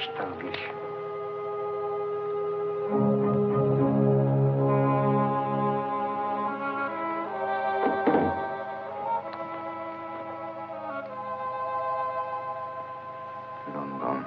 Erstaunlich. London.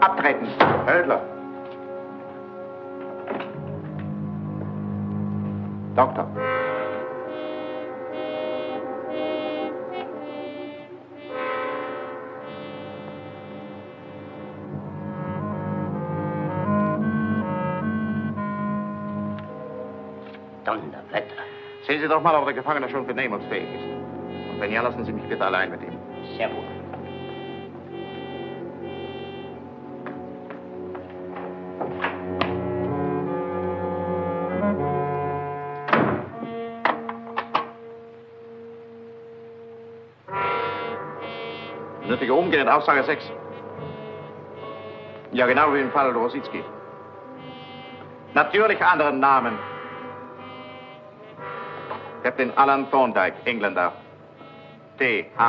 Abtreten. Händler. Doktor. Donnerwetter. Sehen Sie doch mal, ob der Gefangene schon vernehmungsfähig ist. Und wenn ja, lassen Sie mich bitte allein mit ihm. Sehr wohl. Nötige Umgehen, Aussage 6. Ja, genau wie im Fall Rositzky. Natürlich anderen Namen. Captain Άλαν Θορντάικ, Engländer. T-A-O-R-N-D-I-K-E.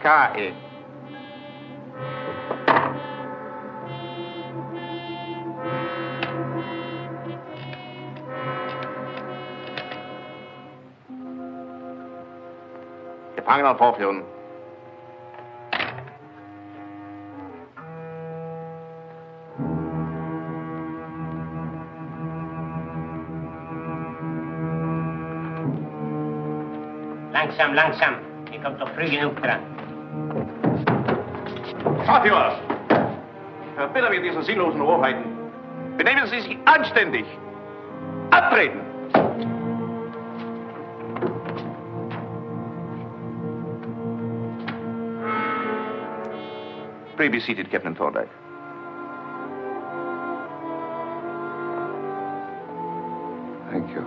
K-E. Gefangenen vorführen. Langsam, langsam. Ihr kommt doch früh genug dran. Fahrführer! Verbitte mir diese sinnlosen Rohheiten. Benehmen Sie sich anständig. Abtreten! Pray be seated, Captain Thorndike. Thank you.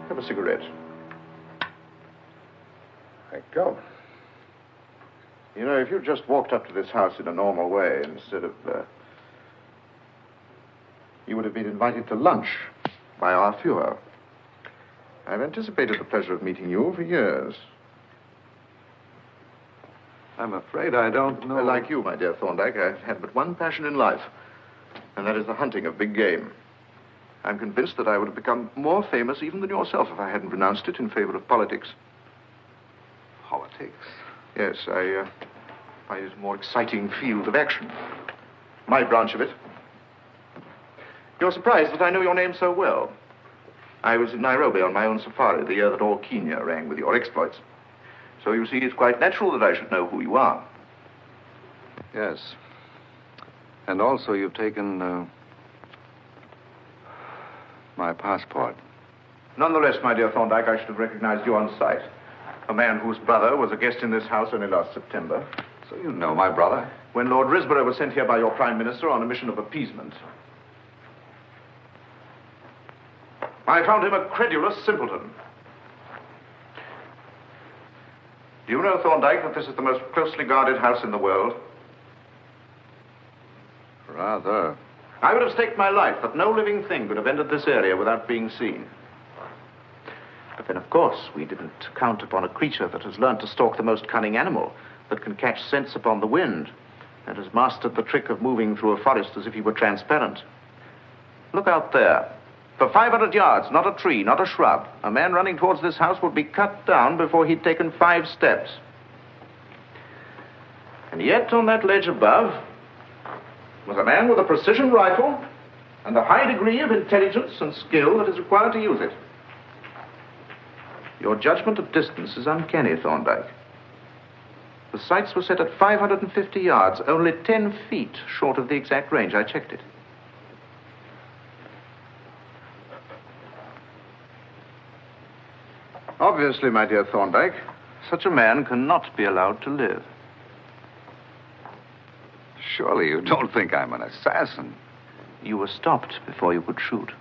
Have a cigarette. Thank you. You know, if you just walked up to this house in a normal way instead of... you would have been invited to lunch by our Führer. I've anticipated the pleasure of meeting you for years. I'm afraid I don't know... Like you, my dear Thorndike, I've had but one passion in life, and that is the hunting of big game. I'm convinced that I would have become more famous even than yourself if I hadn't renounced it in favor of politics. Politics? Yes, I find it a more exciting field of action. My branch of it. You're surprised that I know your name so well. I was in Nairobi on my own safari the year that all Kenya rang with your exploits. So you see, it's quite natural that I should know who you are. Yes. And also you've taken my passport. Nonetheless, my dear Thorndike, I should have recognized you on sight. A man whose brother was a guest in this house only last September. So you know my brother? When Lord Risborough was sent here by your Prime Minister on a mission of appeasement. I found him a credulous simpleton. Do you know, Thorndike, that this is the most closely guarded house in the world? Rather. I would have staked my life that no living thing could have entered this area without being seen. But then, of course, we didn't count upon a creature that has learned to stalk the most cunning animal, that can catch scents upon the wind, and has mastered the trick of moving through a forest as if he were transparent. Look out there. For 500 yards, not a tree, not a shrub. A man running towards this house would be cut down before he'd taken 5 steps. And yet, on that ledge above, was a man with a precision rifle and the high degree of intelligence and skill that is required to use it. Your judgment of distance is uncanny, Thorndike. The sights were set at 550 yards, only 10 feet short of the exact range. I checked it. Obviously, my dear Thorndike, such a man cannot be allowed to live. Surely you don't think I'm an assassin. You were stopped before you could shoot.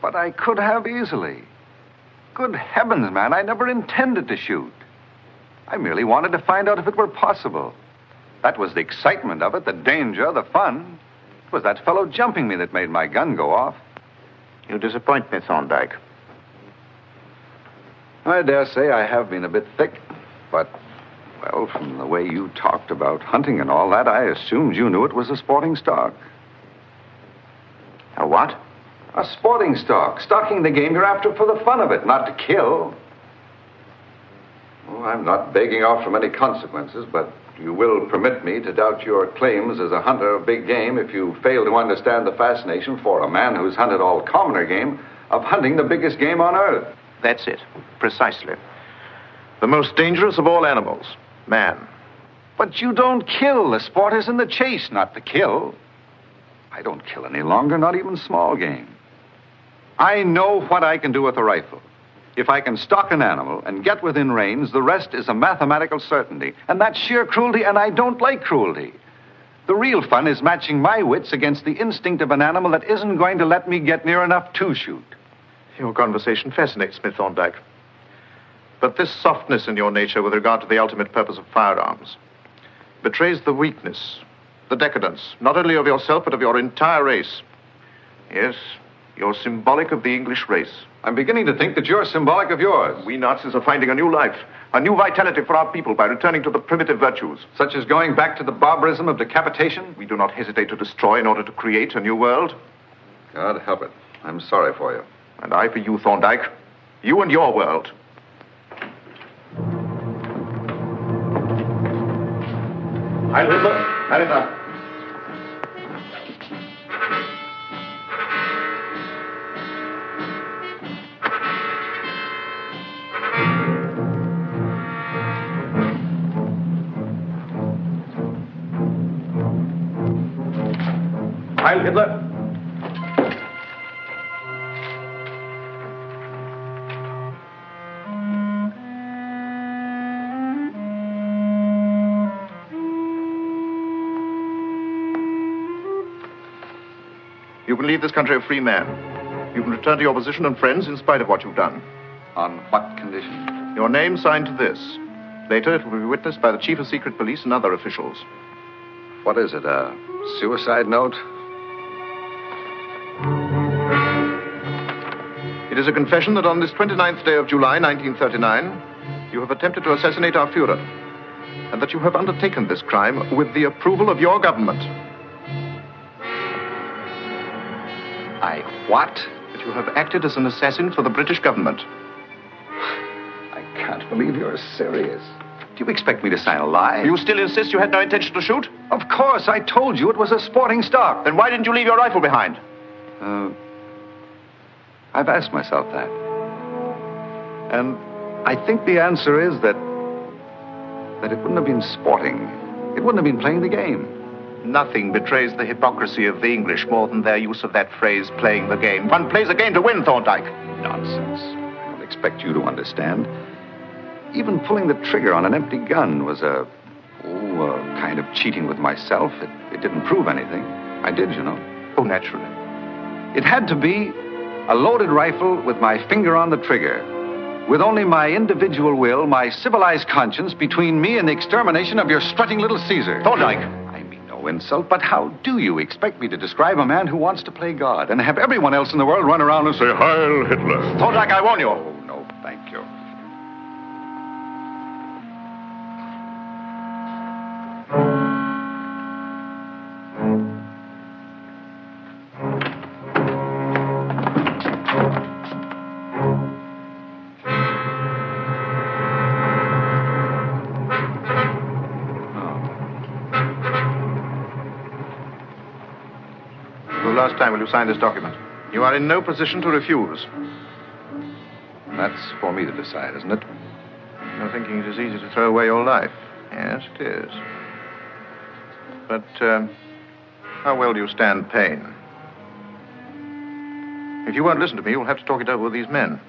But I could have easily. Good heavens, man, I never intended to shoot. I merely wanted to find out if it were possible. That was the excitement of it, the danger, the fun. It was that fellow jumping me that made my gun go off. You disappoint me, Thorndyke. I dare say I have been a bit thick, but, well, from the way you talked about hunting and all that, I assumed you knew it was a sporting stock. A what? A sporting stock. Stalking the game you're after for the fun of it, not to kill. Oh, I'm not begging off from any consequences, but you will permit me to doubt your claims as a hunter of big game if you fail to understand the fascination for a man who's hunted all commoner game of hunting the biggest game on earth. That's it. Precisely. The most dangerous of all animals. Man. But you don't kill. The sport is in the chase, not the kill. I don't kill any longer, not even small game. I know what I can do with a rifle. If I can stalk an animal and get within range, the rest is a mathematical certainty. And that's sheer cruelty, and I don't like cruelty. The real fun is matching my wits against the instinct of an animal that isn't going to let me get near enough to shoot. Your conversation fascinates me, Thorndyke. But this softness in your nature with regard to the ultimate purpose of firearms betrays the weakness, the decadence, not only of yourself, but of your entire race. Yes, you're symbolic of the English race. I'm beginning to think that you're symbolic of yours. We Nazis are finding a new life, a new vitality for our people by returning to the primitive virtues. Such as going back to the barbarism of decapitation? We do not hesitate to destroy in order to create a new world. God help it. I'm sorry for you. And I for you, Thorndyke. You and your world. Heil Hitler. Heil Hitler. Heil Hitler. You can leave this country a free man. You can return to your position and friends in spite of what you've done. On what condition? Your name signed to this. Later, it will be witnessed by the Chief of Secret Police and other officials. What is it, a suicide note? It is a confession that on this 29th day of July, 1939, you have attempted to assassinate our Führer, and that you have undertaken this crime with the approval of your government. I what? That you have acted as an assassin for the British government. I can't believe you're serious. Do you expect me to sign a lie? You still insist you had no intention to shoot? Of course, I told you it was a sporting stock. Then why didn't you leave your rifle behind? I've asked myself that. And I think the answer is that it wouldn't have been sporting. It wouldn't have been playing the game. Nothing betrays the hypocrisy of the English more than their use of that phrase, playing the game. One plays a game to win, Thorndyke. Nonsense. I don't expect you to understand. Even pulling the trigger on an empty gun was a kind of cheating with myself. It didn't prove anything. I did, you know. Oh, naturally. It had to be a loaded rifle with my finger on the trigger, with only my individual will, my civilized conscience between me and the extermination of your strutting little Caesar. Thorndyke. I mean no insult, but how do you expect me to describe a man who wants to play God and have everyone else in the world run around and say, Heil Hitler? Thorndyke, I warn you. Oh, no, thank you. Last time, will you sign this document? You are in no position to refuse. That's for me to decide, isn't it? You're thinking it is easy to throw away your life. Yes, it is. But, how well do you stand pain? If you won't listen to me, you'll have to talk it over with these men.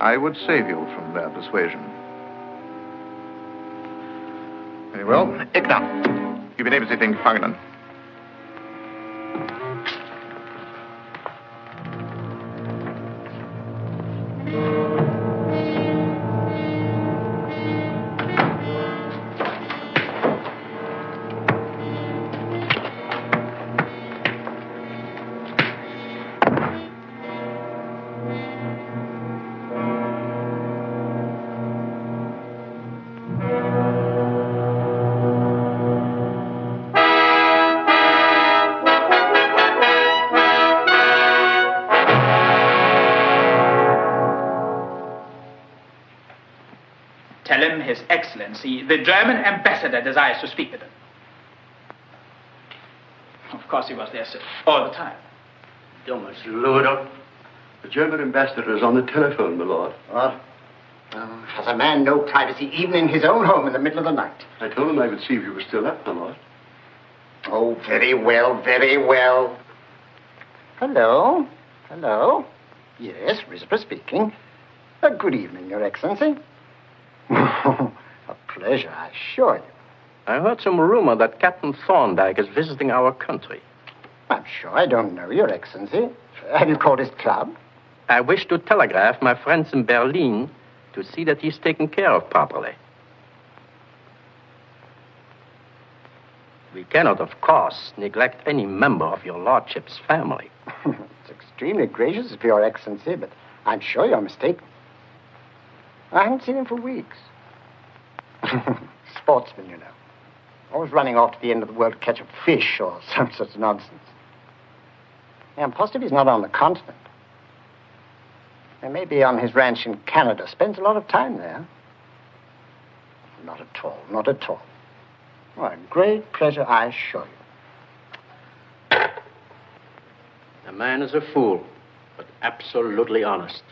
I would save you from their persuasion. Very well. Ickna. Wie benehmen Sie den Gefangenen? Tell him His Excellency, the German ambassador, desires to speak with him. Of course he was there, sir, all the time. Dummes Luder. The German ambassador is on the telephone, my lord. What? Has a man no privacy even in his own home in the middle of the night? I told him I would see if you were still up, my lord. Oh, very well, very well. Hello? Hello? Yes, Risper speaking. Good evening, Your Excellency. A pleasure, I assure you. I heard some rumor that Captain Thorndike is visiting our country. I'm sure I don't know, Your Excellency. Have you called his club? I wish to telegraph my friends in Berlin to see that he's taken care of properly. We cannot, of course, neglect any member of your lordship's family. It's extremely gracious of Your Excellency, but I'm sure you're mistaken. I haven't seen him for weeks. Sportsman, you know. Always running off to the end of the world to catch a fish or some such nonsense. Yeah, I'm positive he's not on the continent. He may be on his ranch in Canada. Spends a lot of time there. Not at all, not at all. Well, a great pleasure, I assure you. The man is a fool, but absolutely honest.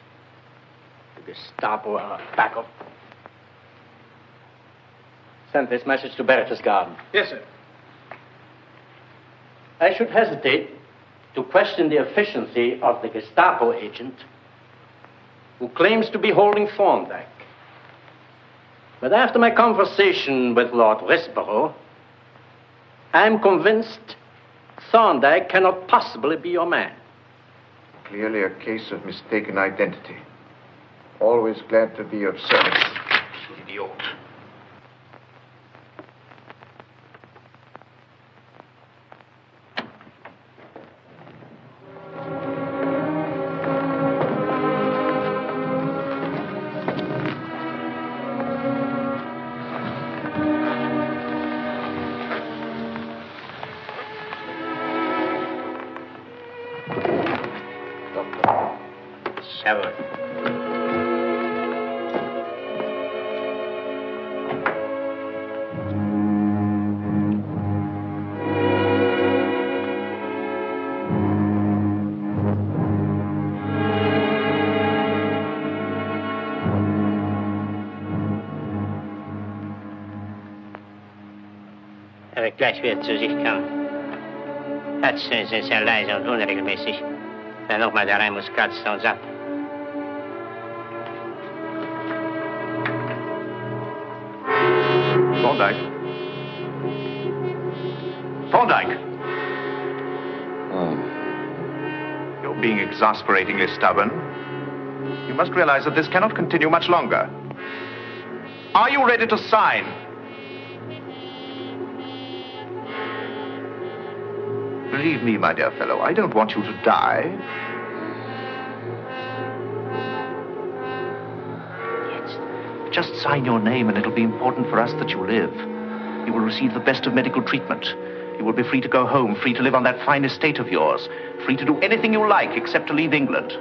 The Gestapo are a pack of... Send this message to Berchtesgaden. Yes, sir. I should hesitate to question the efficiency of the Gestapo agent who claims to be holding Thorndike. But after my conversation with Lord Risborough, I am convinced Thorndike cannot possibly be your man. Clearly a case of mistaken identity. Always glad to be of service. Idiot. Severed. Er wird gleich wieder zu sich kommen. Herztöne sind sehr leise und unregelmäßig. Wer nochmal da rein muss, kratzt er uns ab. Thorndike. Thorndike! You're being exasperatingly stubborn. You must realize that this cannot continue much longer. Are you ready to sign? Believe me, my dear fellow, I don't want you to die. Yes. Just sign your name and it'll be important for us that you live. You will receive the best of medical treatment. You will be free to go home, free to live on that fine estate of yours, free to do anything you like except to leave England.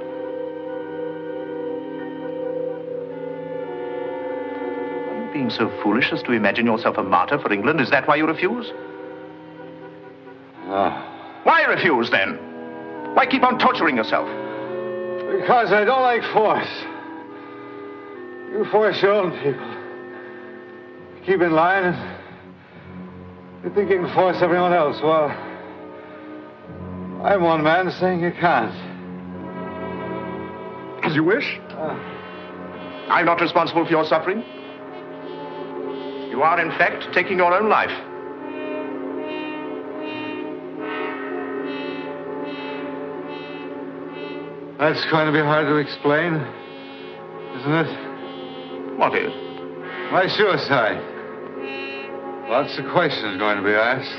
Are you being so foolish as to imagine yourself a martyr for England? Is that why you refuse? Why refuse, then? Why keep on torturing yourself? Because I don't like force. You force your own people. Keep in line and you think you can force everyone else. Well, I'm one man saying you can't. As you wish. I'm not responsible for your suffering. You are, in fact, taking your own life. That's going to be hard to explain, isn't it? What is? My suicide. Lots of questions going to be asked.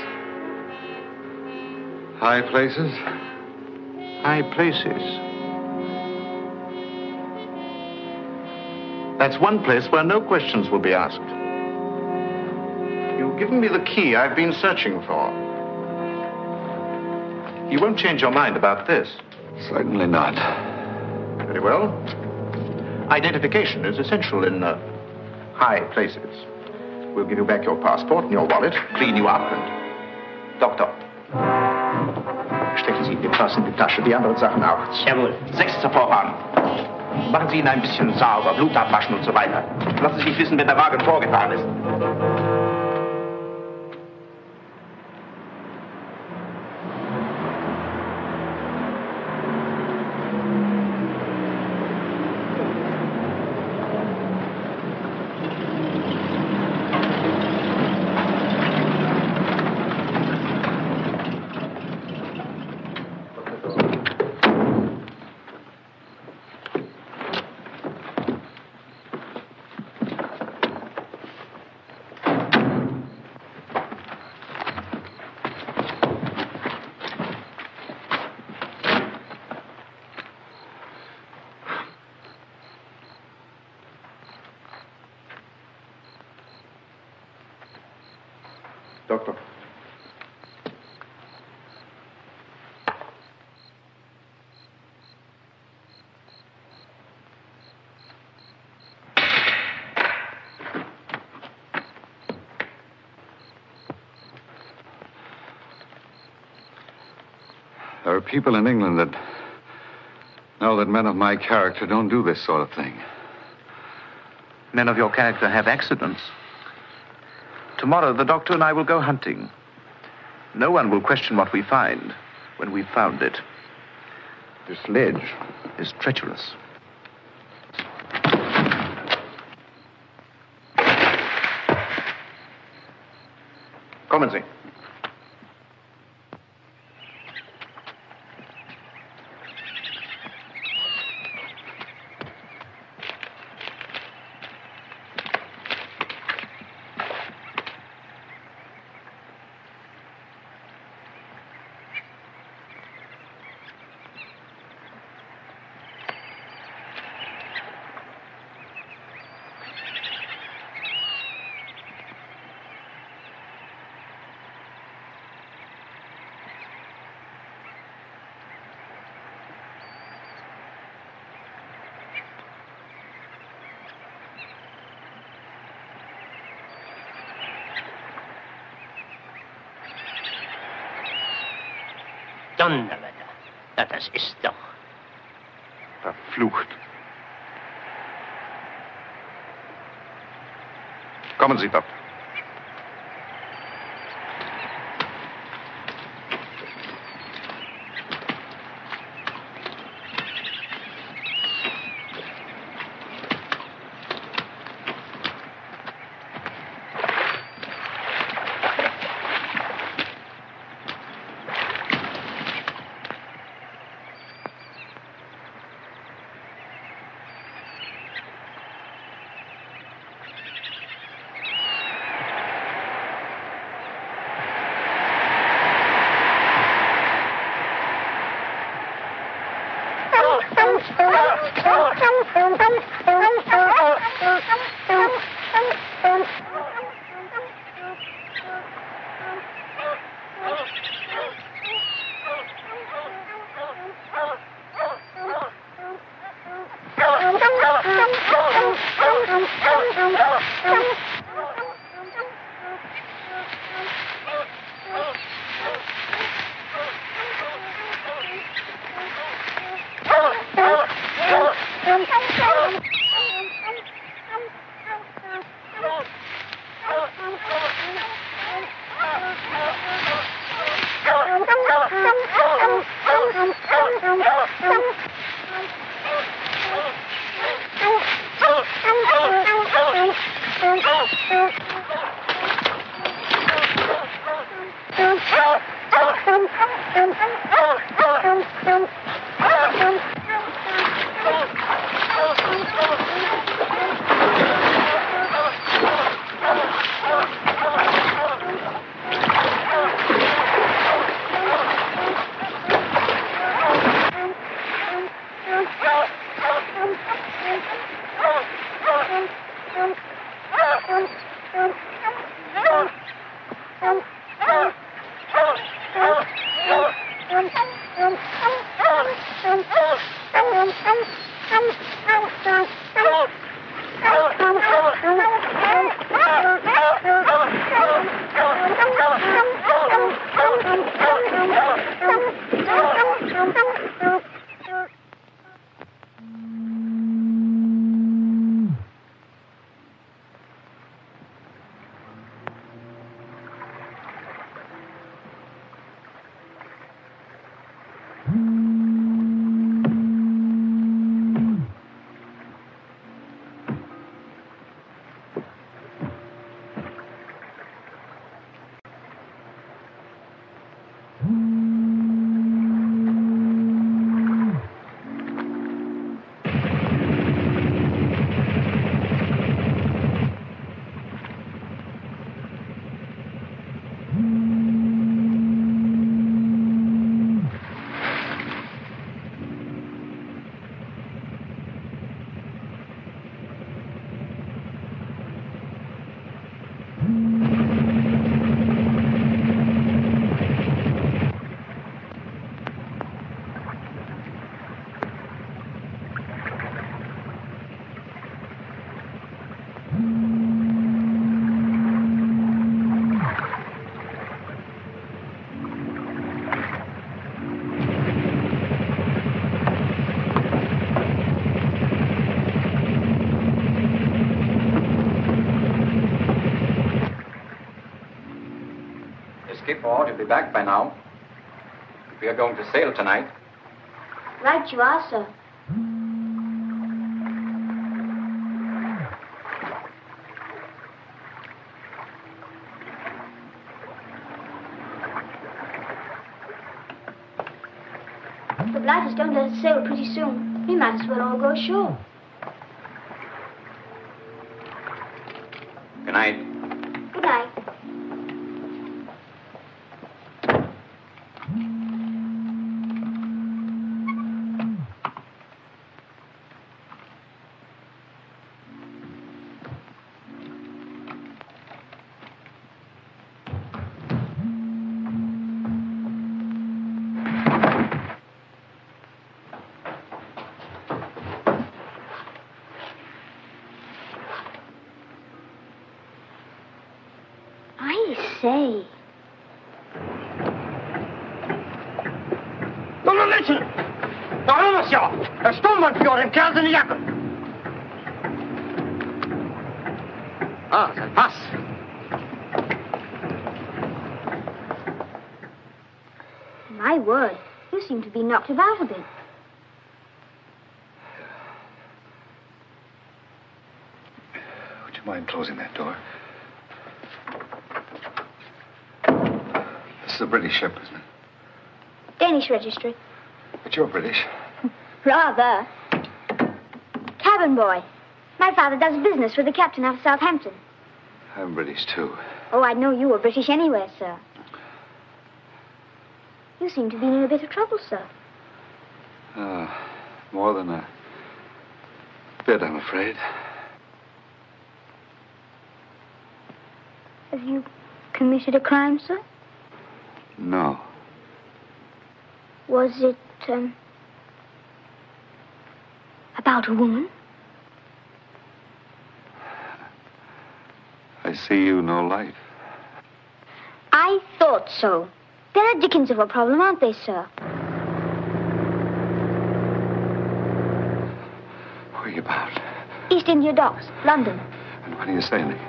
High places? High places. That's one place where no questions will be asked. You've given me the key I've been searching for. You won't change your mind about this? Certainly not. Very well. Identification is essential in high places. We'll give you back your passport and your wallet, clean you up and... Doktor. Stecken Sie den Pass in die Tasche, die anderen Sachen auch. Jawohl. 6 zur Vorbahn. Machen Sie ihn ein bisschen sauber, Blut abwaschen und so weiter. Lassen Sie mich wissen, wenn der Wagen vorgefahren ist. Doktor. There are people in England that know that men of my character don't do this sort of thing. Men of your character have accidents. Tomorrow, the doctor and I will go hunting. No one will question what we find when we've found it. This ledge is treacherous. Kommen Sie. Donnerwetter. Na, das ist doch... Verflucht. Kommen Sie, Doktor. Skipper ought to be back by now. We are going to sail tonight. Right you are, sir. The blighters don't let us sail pretty soon. We might as well all go ashore. Good night. Good night. Say. Nun, listen! Da haben wir's ja! Der Sturmbannführer, dem Kerl seine Jacke! Ah, sein Pass! My word, you seem to be knocked about a bit. Would you mind closing that door? This is a British ship, isn't it? Danish registry. But you're British. Rather. Cabin boy. My father does business with the captain out of Southampton. I'm British, too. Oh, I'd know you were British anywhere, sir. You seem to be in a bit of trouble, sir. More than a bit, I'm afraid. Have you committed a crime, sir? No. Was it, about a woman? I see you know life. I thought so. They're a dickens of a problem, aren't they, sir? Where are you about? East India Docks, London. And when are you sailing?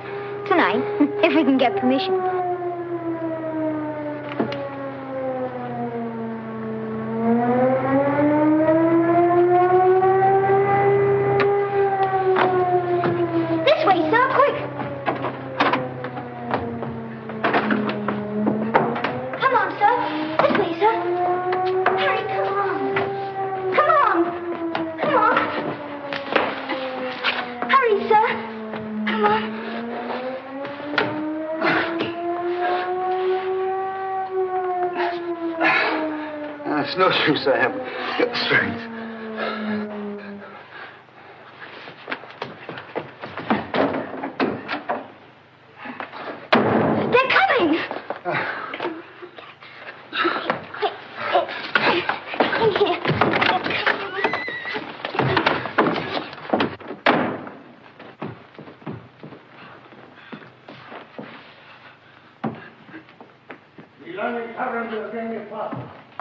Tonight, if we can get permission. This way, sir, quick! Come on, sir. This way, sir. Hurry, come on. Come on. Come on. Hurry, sir. Come on. It's no use. I haven't got the strength.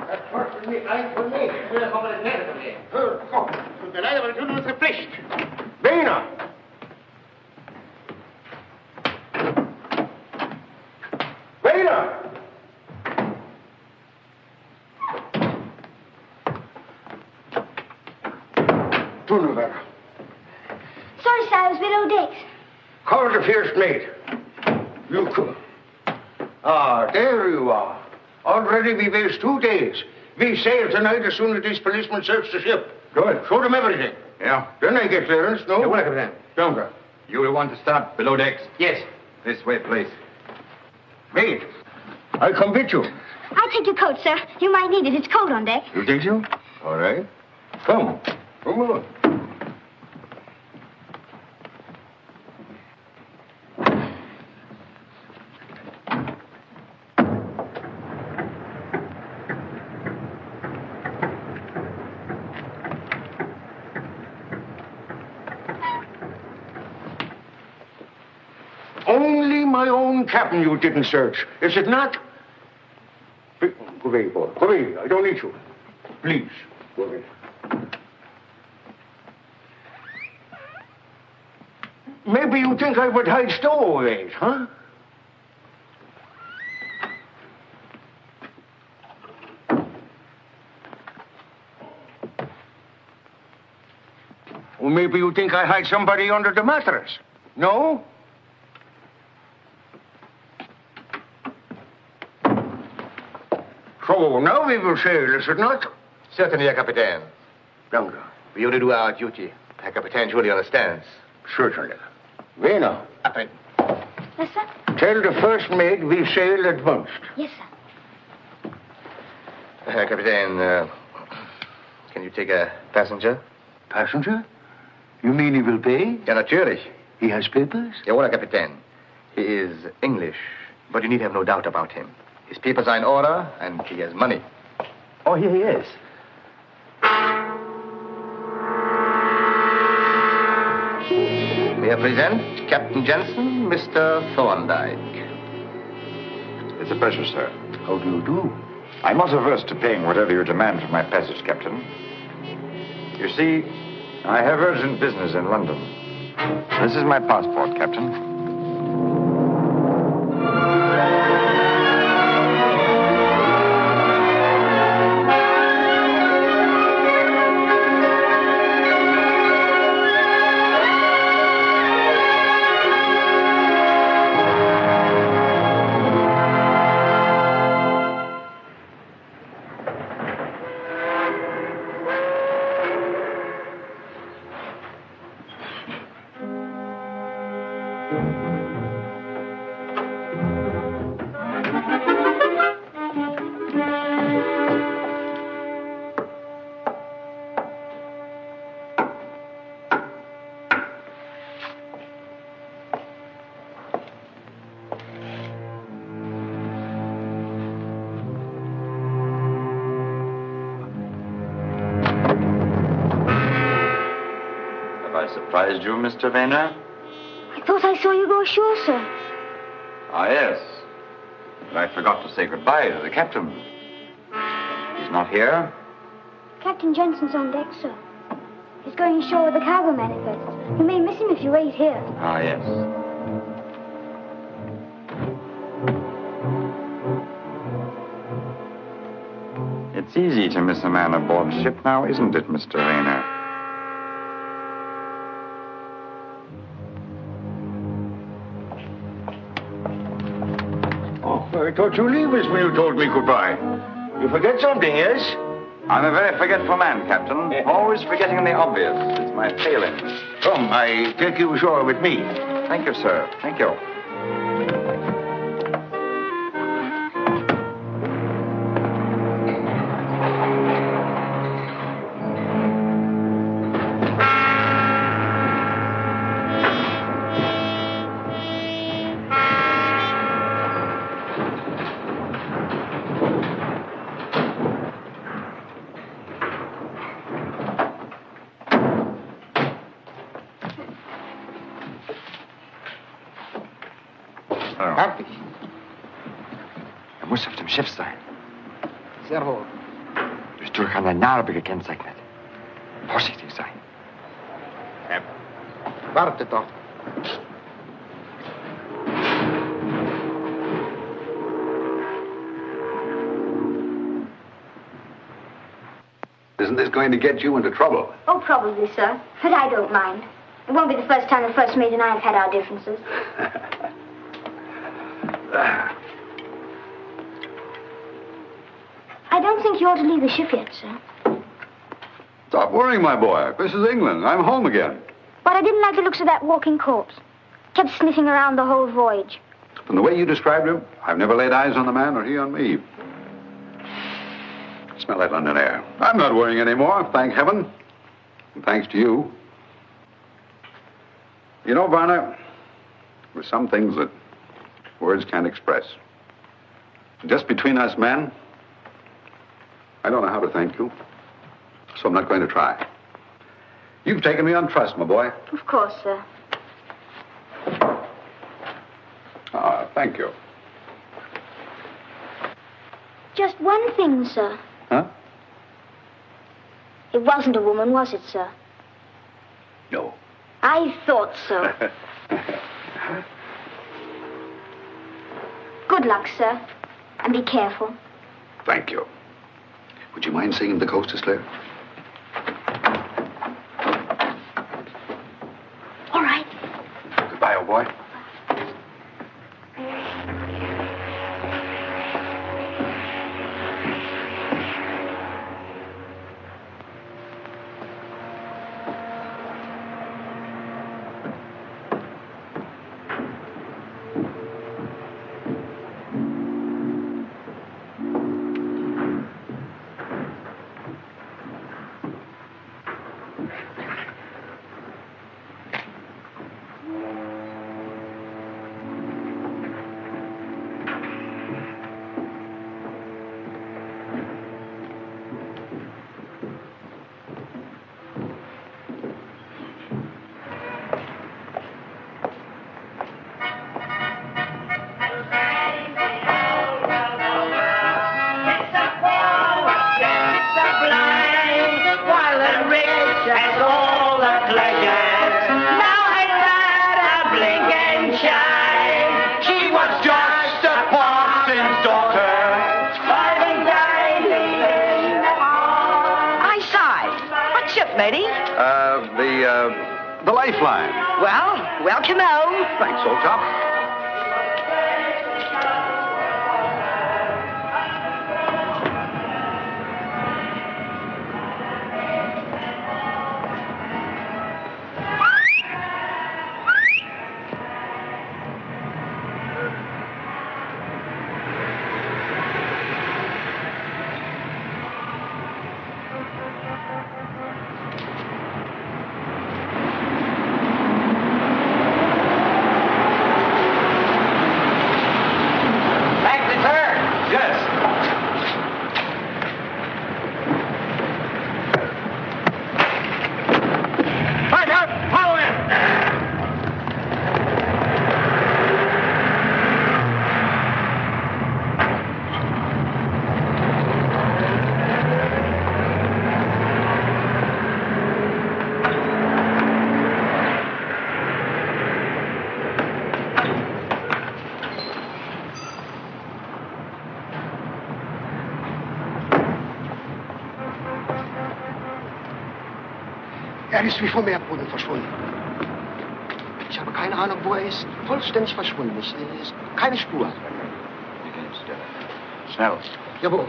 Dat kostet mich ein von mir. Ich will das mal mit der Nähe kommen. Komm, tut mir leid, aber das tut unsere Pflicht. Weiner! Weiner! Tunnelberg. Sorry, sir, I was below decks. Call the first mate. You come. Ah, there you are. Already we waste 2 days. We sail tonight as soon as these policemen search the ship. Good. Show them everything. Yeah. Then they get clearance, no? Yeah, well, Captain. Younger. You will want to start below decks? Yes. This way, please. Wait. I'll come with you. I'll take your coat, sir. You might need it. It's cold on deck. You think so? All right. Come. Come on. Only my own captain you didn't search, is it not? Go away, boy. Go away. I don't need you. Please, go away. Maybe you think I would hide stowaways, huh? Or maybe you think I hide somebody under the mattress. No? So, now we will sail, is it not? Certainly, Herr Kapitän. Danke. We only do our duty. Herr Kapitän surely understands. Certainly. Weiner. Captain. Yes, sir? Tell the first mate we sail at once. Yes, sir. Herr Kapitän, can you take a passenger? Passenger? You mean he will pay? Ja, natürlich. He has papers? Jawohl, Herr Kapitän. He is English, but you need have no doubt about him. His papers are in order, and he has money. Oh, here he is. May I present Captain Jensen, Mr. Thorndyke. It's a pleasure, sir. How do you do? I'm not averse to paying whatever you demand for my passage, Captain. You see, I have urgent business in London. This is my passport, Captain. Surprised you, Mr. Vayner? I thought I saw you go ashore, sir. Ah, yes. But I forgot to say goodbye to the captain. He's not here? Captain Jensen's on deck, sir. He's going ashore with the cargo manifest. You may miss him if you wait here. Ah, yes. It's easy to miss a man aboard ship now, isn't it, Mr. Vayner? I thought you leave us when you told me goodbye. You forget something, yes? I'm a very forgetful man, Captain. Always forgetting the obvious. It's my failing. Come, I take you ashore with me. Thank you, sir. Thank you. Er muss auf dem Schiff sein. Sehr wohl. Durch eine Narbe gekennzeichnet. Vorsichtig sein. Warte doch. Isn't this going to get you into trouble? Oh, probably, sir. But I don't mind. It won't be the first time the first mate and I have had our differences. I don't think you ought to leave the ship yet, sir. Stop worrying, my boy. This is England. I'm home again. But I didn't like the looks of that walking corpse. Kept sniffing around the whole voyage. From the way you described him, I've never laid eyes on the man or he on me. Smell that London air. I'm not worrying anymore, thank heaven. And thanks to you. You know, Varner, there's some things that words can't express. Just between us men, I don't know how to thank you, so I'm not going to try. You've taken me on trust, my boy. Of course, sir. Ah, thank you. Just one thing, sir. Huh? It wasn't a woman, was it, sir? No. I thought so. Good luck, sir. And be careful. Thank you. Would you mind singing the Coast, Slayer? All right. Goodbye, old boy. The lifeline. Well, welcome home. Thanks, old top. Er ist wie vom Erdboden verschwunden. Ich habe keine Ahnung, wo er ist. Vollständig verschwunden. Ist keine Spur. Schnell. Jawohl.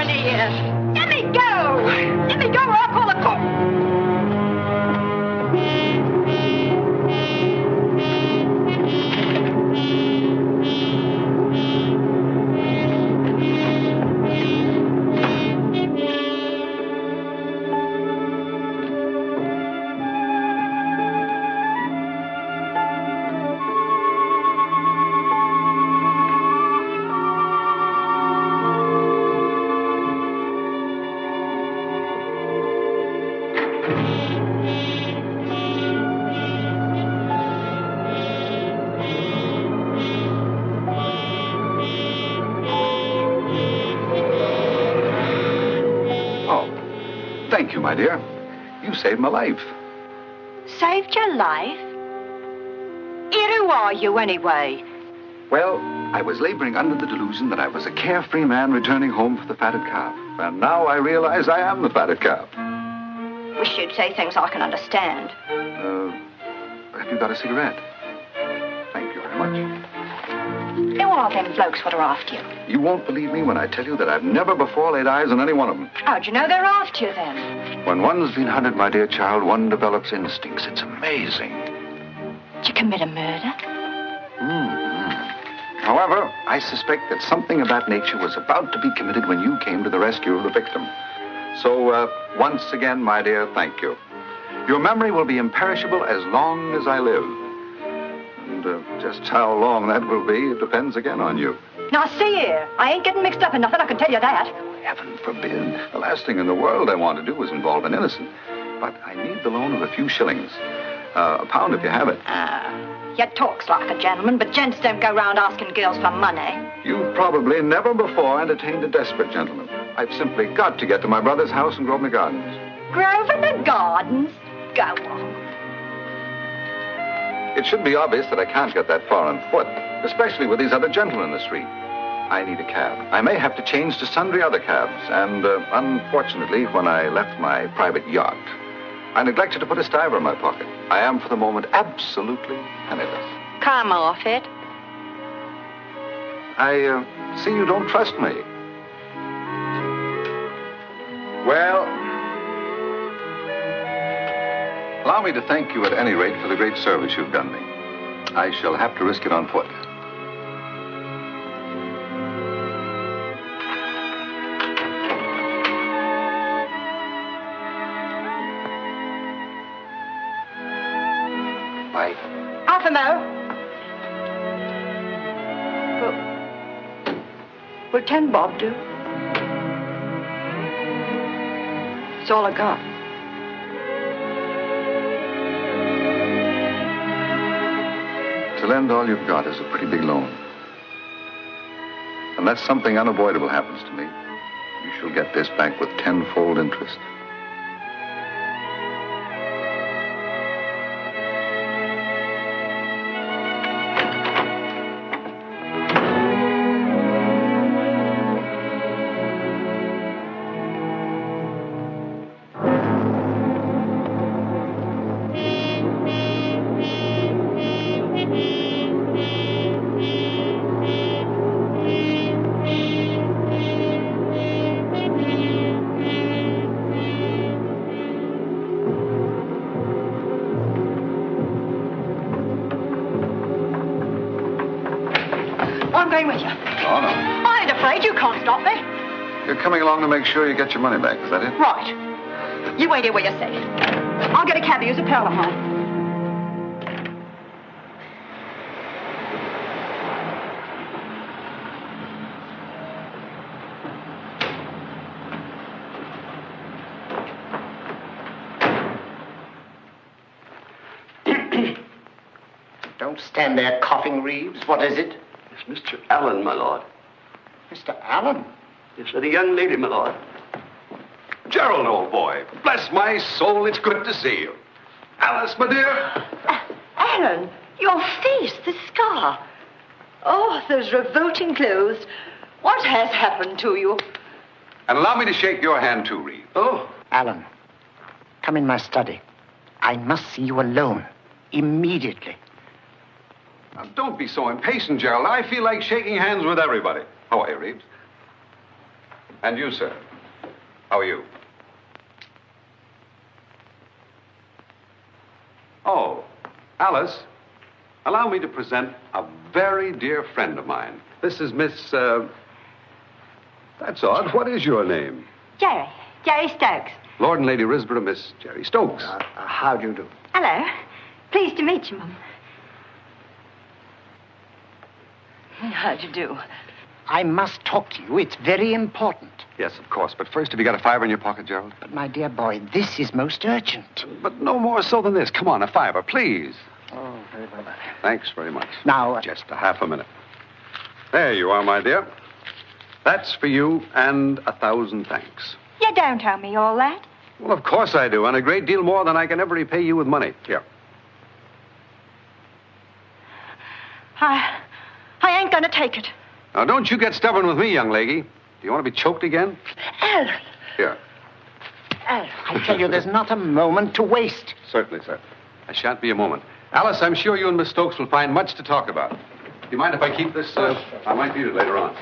in here. Let me go. Let me go or I'll call the cook. Thank you, my dear. You saved my life. Saved your life? Here, who are you, anyway? Well, I was laboring under the delusion that I was a carefree man returning home for the fatted calf. And now I realize I am the fatted calf. Wish you'd say things I can understand. Have you got a cigarette? Thank you very much. Who are them blokes what are after you? You won't believe me when I tell you that I've never before laid eyes on any one of them. How'd you know they're after you, then? When one's been hunted, my dear child, one develops instincts. It's amazing. Did you commit a murder? However, I suspect that something of that nature was about to be committed when you came to the rescue of the victim. So, once again, my dear, thank you. Your memory will be imperishable as long as I live. And just how long that will be, it depends again on you. Now, see here. I ain't getting mixed up in nothing, I can tell you that. Heaven forbid. The last thing in the world I want to do is involve an innocent. But I need the loan of a few shillings. A pound if you have it. You talks like a gentleman, but gents don't go round asking girls for money. You've probably never before entertained a desperate gentleman. I've simply got to get to my brother's house in Grosvenor Gardens. Grosvenor Gardens? Go on. It should be obvious that I can't get that far on foot, especially with these other gentlemen in the street. I need a cab. I may have to change to sundry other cabs, and unfortunately, when I left my private yacht, I neglected to put a stiver in my pocket. I am, for the moment, absolutely penniless. Come off it. I see you don't trust me. Well, allow me to thank you at any rate for the great service you've done me. I shall have to risk it on foot. Bye. Half a mo. Will 10 bob do? It's all I got. To lend all you've got is a pretty big loan. Unless something unavoidable happens to me, you shall get this back with tenfold interest. Coming along to make sure you get your money back, is that it? Right. You wait here where you're safe. I'll get a cab, use a parallel home. Don't stand there coughing, Reeves. What is it? It's Mr. Allan, my lord. Mr. Allan? Yes, sir, the young lady, my lord. Gerald, old boy, bless my soul, it's good to see you. Alice, my dear. Allan, your face, the scar. Oh, those revolting clothes. What has happened to you? And allow me to shake your hand, too, Reeve. Oh. Allan, come in my study. I must see you alone. Immediately. Now, don't be so impatient, Gerald. I feel like shaking hands with everybody. How are you, Reeves? And you, sir. How are you? Oh, Alice, allow me to present a very dear friend of mine. This is Miss, That's odd. What is your name? Jerry. Jerry Stokes. Lord and Lady Risborough, Miss Jerry Stokes. How do you do? Hello. Pleased to meet you, Mum. How do you do? I must talk to you. It's very important. Yes, of course. But first, have you got a $5 in your pocket, Gerald? But, my dear boy, this is most urgent. But no more so than this. Come on, a $5, please. Oh, very well. Thanks very much. Now... Just a half a minute. There you are, my dear. That's for you, and 1,000 thanks. You don't owe me all that. Well, of course I do, and a great deal more than I can ever repay you with money. Here. I ain't gonna take it. Now, don't you get stubborn with me, young lady. Do you want to be choked again? Alan. Here. Alan, I tell you, there's not a moment to waste. Certainly, sir. I shan't be a moment. Alice, I'm sure you and Miss Stokes will find much to talk about. Do you mind if I keep this? I might need it later on.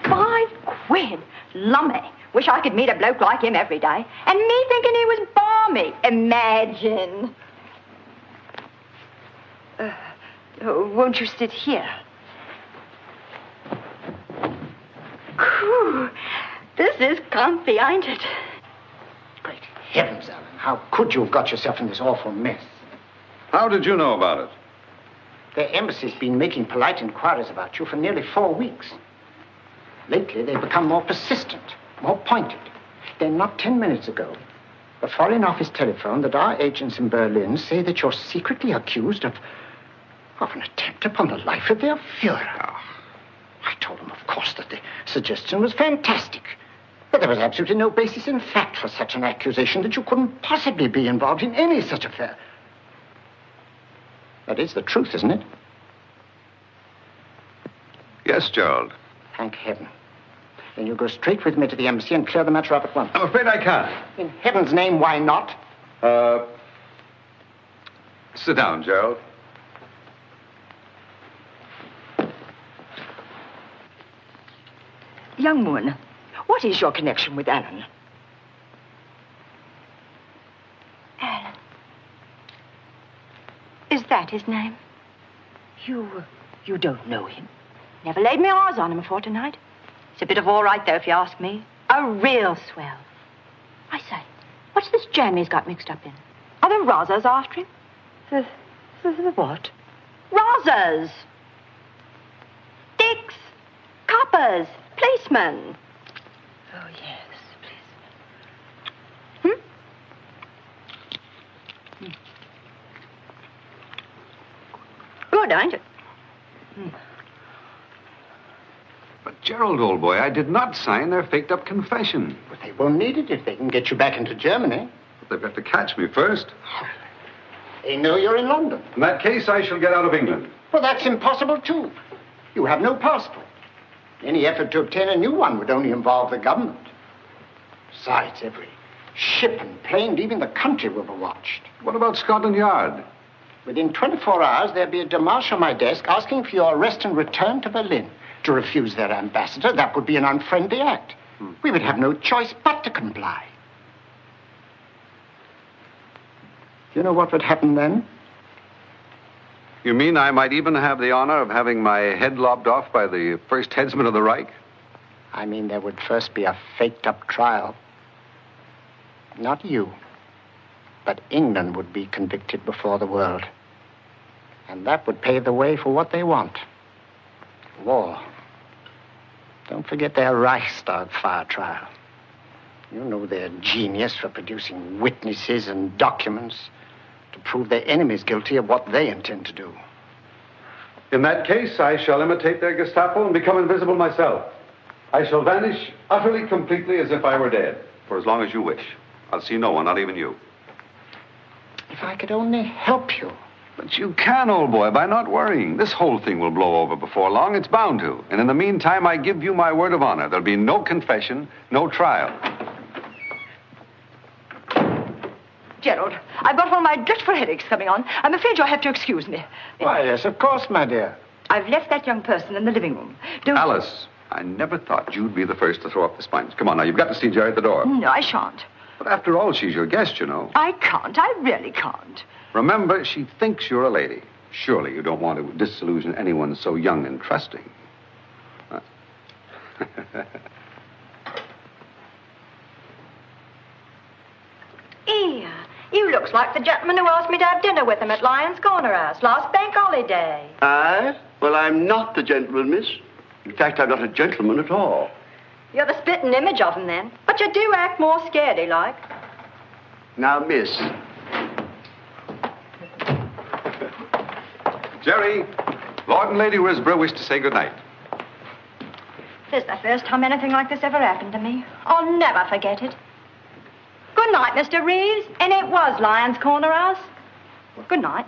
£5? Lummy. Wish I could meet a bloke like him every day. And me thinking he was balmy. Imagine. Won't you sit here? Whew. This is comfy, ain't it? Great heavens, Alan. How could you have got yourself in this awful mess? How did you know about it? The embassy's been making polite inquiries about you for nearly 4 weeks. Lately, they've become more persistent, more pointed. Then, not 10 minutes ago, the Foreign Office telephoned that our agents in Berlin say that you're secretly accused of an attempt upon the life of their Führer. I told them, of course, that the suggestion was fantastic. But there was absolutely no basis in fact for such an accusation, that you couldn't possibly be involved in any such affair. That is the truth, isn't it? Yes, Gerald. Thank heaven. Then you go straight with me to the embassy and clear the matter up at once. I'm afraid I can't. In heaven's name, why not? Sit down, Gerald. Young woman, what is your connection with Alan? Alan. Is that his name? You don't know him? Never laid my eyes on him before tonight. He's a bit of all right, though, if you ask me. A real swell. I say, what's this jam he's got mixed up in? Are the Razas after him? The what? Razas! Dicks! Coppers! Policemen! Oh, yes, policemen. Good, ain't it? But, Gerald, old boy, I did not sign their faked-up confession. But they won't need it if they can get you back into Germany. But they've got to catch me first. They know you're in London. In that case, I shall get out of England. Well, that's impossible, too. You have no passport. Any effort to obtain a new one would only involve the government. Besides, every ship and plane leaving the country will be watched. What about Scotland Yard? Within 24 hours, there'll be a démarche on my desk asking for your arrest and return to Berlin. To refuse their ambassador, that would be an unfriendly act. We would have no choice but to comply. Do you know what would happen then? You mean I might even have the honor of having my head lopped off by the first headsman of the Reich? I mean, there would first be a faked-up trial. Not you, but England would be convicted before the world. And that would pave the way for what they want. War. Don't forget their Reichstag fire trial. You know their genius for producing witnesses and documents to prove their enemies guilty of what they intend to do. In that case, I shall imitate their Gestapo and become invisible myself. I shall vanish utterly, completely, as if I were dead, for as long as you wish. I'll see no one, not even you. If I could only help you. But you can, old boy, by not worrying. This whole thing will blow over before long. It's bound to. And in the meantime, I give you my word of honor. There'll be no confession, no trial. Gerald, I've got one of my dreadful headaches coming on. I'm afraid you'll have to excuse me. Why, yes, of course, my dear. I've left that young person in the living room. Alice, I never thought you'd be the first to throw up the sponge. Come on now, you've got to see Jerry at the door. No, I shan't. But after all, she's your guest, you know. I can't. I really can't. Remember, she thinks you're a lady. Surely you don't want to disillusion anyone so young and trusting. Here, you looks like the gentleman who asked me to have dinner with him at Lyon's Corner House last bank holiday. Aye? Well, I'm not the gentleman, miss. In fact, I'm not a gentleman at all. You're the spitting image of him, then. But you do act more scaredy-like. Now, miss. Jerry, Lord and Lady Risborough wish to say good night. This is the first time anything like this ever happened to me. I'll never forget it. Good night, Mr. Reeves. And it was Lyon's Corner House. Good night.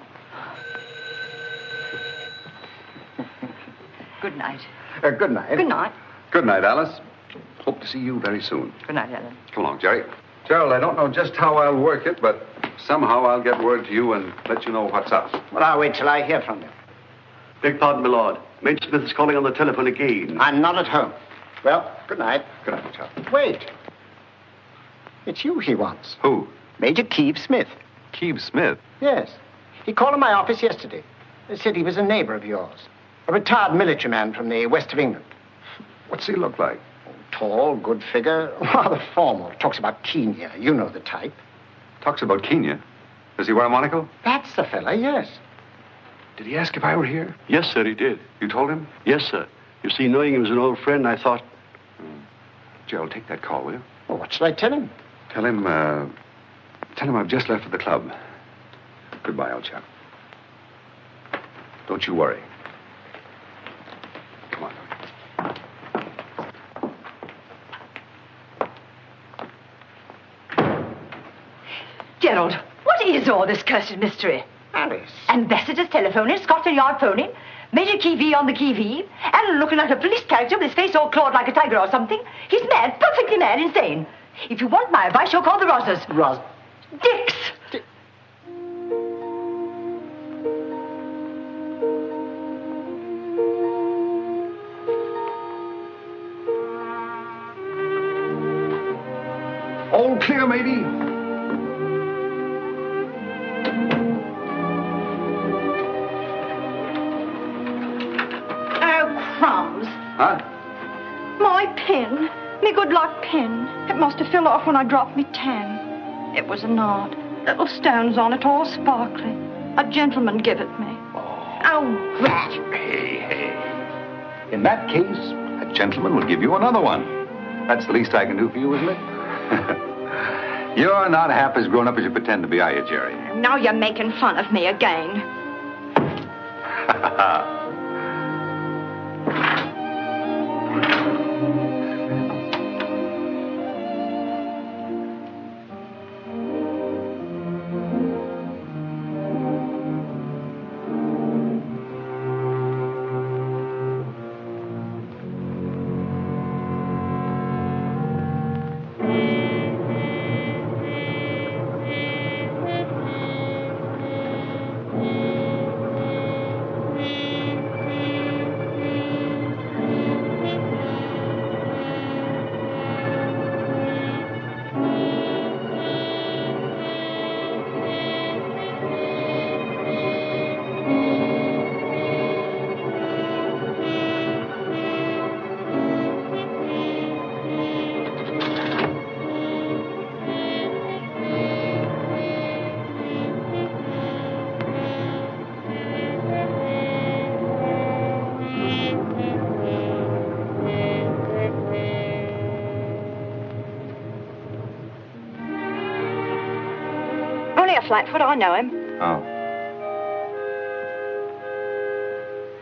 Good night. Good night. Good night. Good night, Alice. Hope to see you very soon. Good night, Ellen. Come along, Jerry. Gerald, I don't know just how I'll work it, but somehow I'll get word to you and let you know what's up. Well, I'll wait till I hear from you. Beg pardon, my lord. Major Smith is calling on the telephone again. I'm not at home. Well, good night. Good night, Charles. Wait. It's you he wants. Who? Major Keeve Smith. Keeve Smith? Yes. He called in my office yesterday. He said he was a neighbor of yours. A retired military man from the west of England. What's he look like? Tall, good figure, rather formal. Talks about Kenya. You know the type. Talks about Kenya? Does he wear a monocle? That's the fella, yes. Did he ask if I were here? Yes, sir, he did. You told him? Yes, sir. You see, knowing he was an old friend, I thought... Gerald, take that call, will you? Well, what shall I tell him? Tell him I've just left for the club. Goodbye, old chap. Don't you worry. Come on. Gerald, what is all this cursed mystery? Alice. Ambassador's telephoning, Scotland Yard phoning, Major Keevee on the Keevee, and looking like a police character with his face all clawed like a tiger or something. He's mad, perfectly mad, insane. If you want my advice, you'll call the Rosses. Dicks. All clear, matey. Crumbs. Huh? My pen. Me good luck pen. It must have fell off when I dropped me tan. It was a knot. Little stones on it, all sparkly. A gentleman give it me. Oh, rat. Hey. In that case, a gentleman will give you another one. That's the least I can do for you, isn't it? You're not half as grown up as you pretend to be, are you, Jerry? Now you're making fun of me again. Flatfoot, I know him. Oh.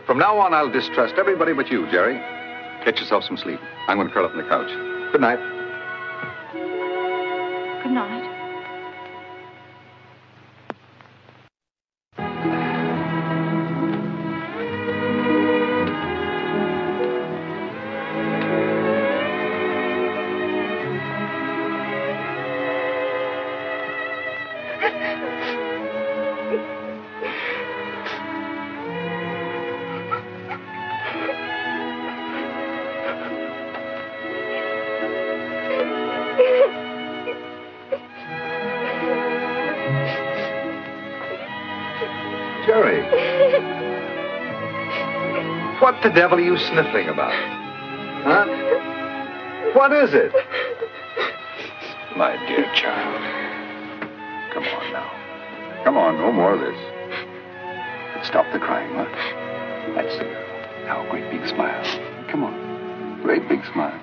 From now on, I'll distrust everybody but you, Jerry. Get yourself some sleep. I'm going to curl up on the couch. Good night. Good night. What the devil are you sniffling about? Huh? What is it? My dear child. Come on now. Come on, no more of this. Stop the crying, huh? That's the girl. Now, great big smile. Come on. Great big smile.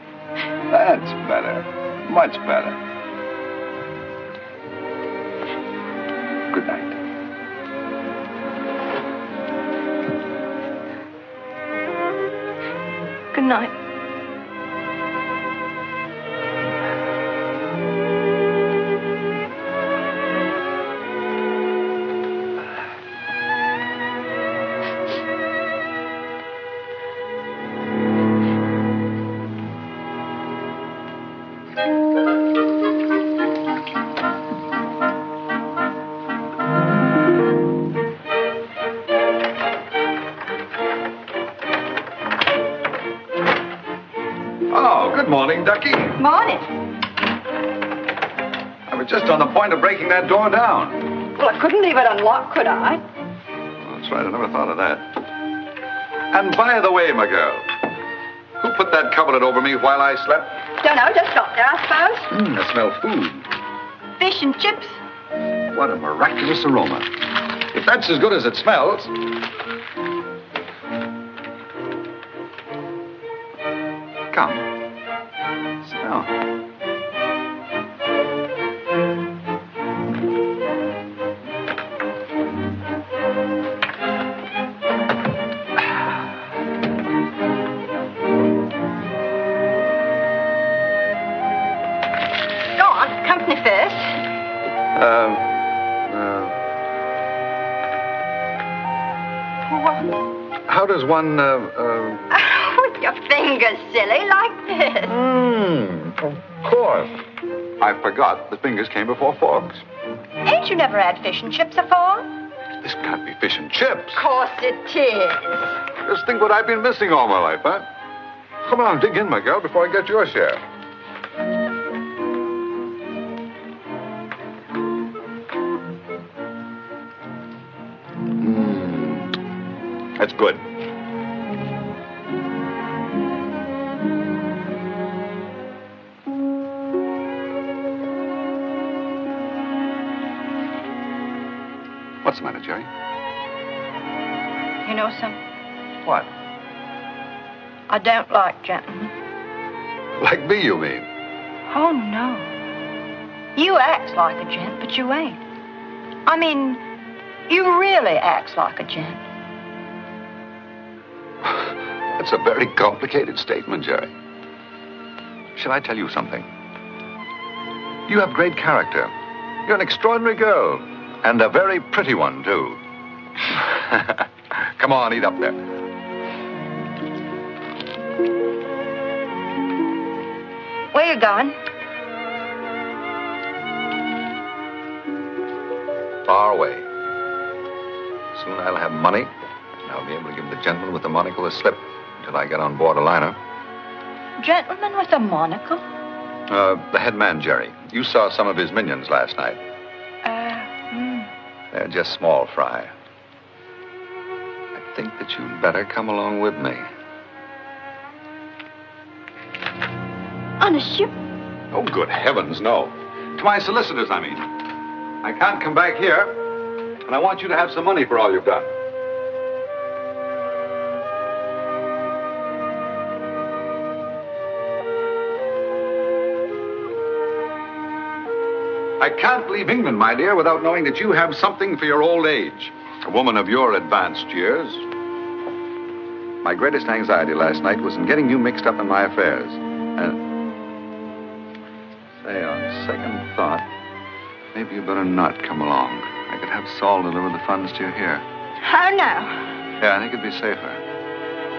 That's better. Much better. Good night. Good night. Good morning, Ducky. Morning. I was just on the point of breaking that door down. Well, I couldn't leave it unlocked, could I? That's right, I never thought of that. And by the way, my girl, who put that coverlet over me while I slept? Don't know, just got there, I suppose. I smell food. Fish and chips. What a miraculous aroma. If that's as good as it smells... Come. Sit down. Go on, company first. How does one, With your fingers, silly, like this. Of course. I forgot the fingers came before forks. Ain't you never had fish and chips afore? This can't be fish and chips. Of course it is. Just think what I've been missing all my life, huh? Come on, dig in, my girl, before I get your share. That's good. What's the matter, Jerry? You know something? What? I don't like gentlemen. Like me, you mean? Oh, no. You act like a gent, but you ain't. I mean, you really act like a gent. That's a very complicated statement, Jerry. Shall I tell you something? You have great character. You're an extraordinary girl. And a very pretty one, too. Come on, eat up there. Where you going? Far away. Soon I'll have money, and I'll be able to give the gentleman with the monocle a slip until I get on board a liner. Gentleman with a monocle? The head man, Jerry. You saw some of his minions last night. They're just small fry. I think that you'd better come along with me. Honest, you? Oh, good heavens, no. To my solicitors, I mean. I can't come back here, and I want you to have some money for all you've done. I can't leave England, my dear, without knowing that you have something for your old age. A woman of your advanced years. My greatest anxiety last night was in getting you mixed up in my affairs. And, say, on second thought, maybe you better not come along. I could have Saul deliver the funds to you here. How now? Yeah, I think it'd be safer.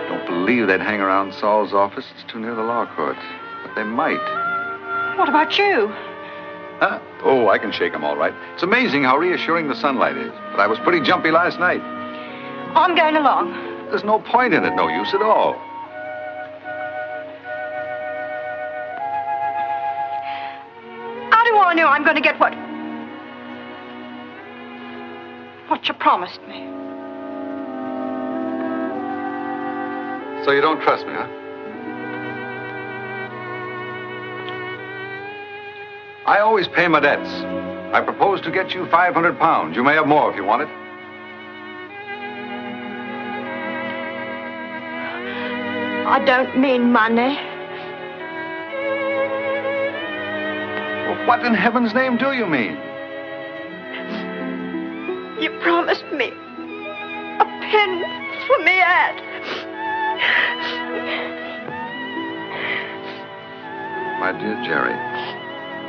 Don't believe they'd hang around Saul's office. It's too near the law courts. But they might. What about you? Huh? Oh, I can shake them all right. It's amazing how reassuring the sunlight is. But I was pretty jumpy last night. I'm going along. There's no point in it, no use at all. How do I know I'm going to get what you promised me? So you don't trust me, huh? I always pay my debts. I propose to get you 500 pounds. You may have more if you want it. I don't mean money. Well, what in heaven's name do you mean? You promised me a pin for me hat. My dear Jerry,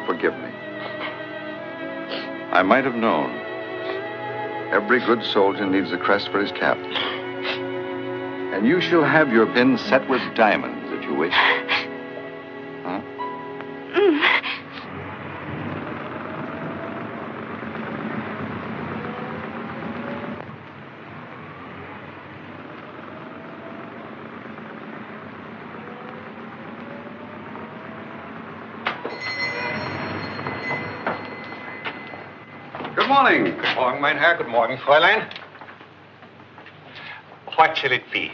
forgive me. I might have known. Every good soldier needs a crest for his cap. And you shall have your pin set with diamonds, if you wish. Huh? Good morning. Good morning, mein Herr. Good morning, Fräulein. What shall it be?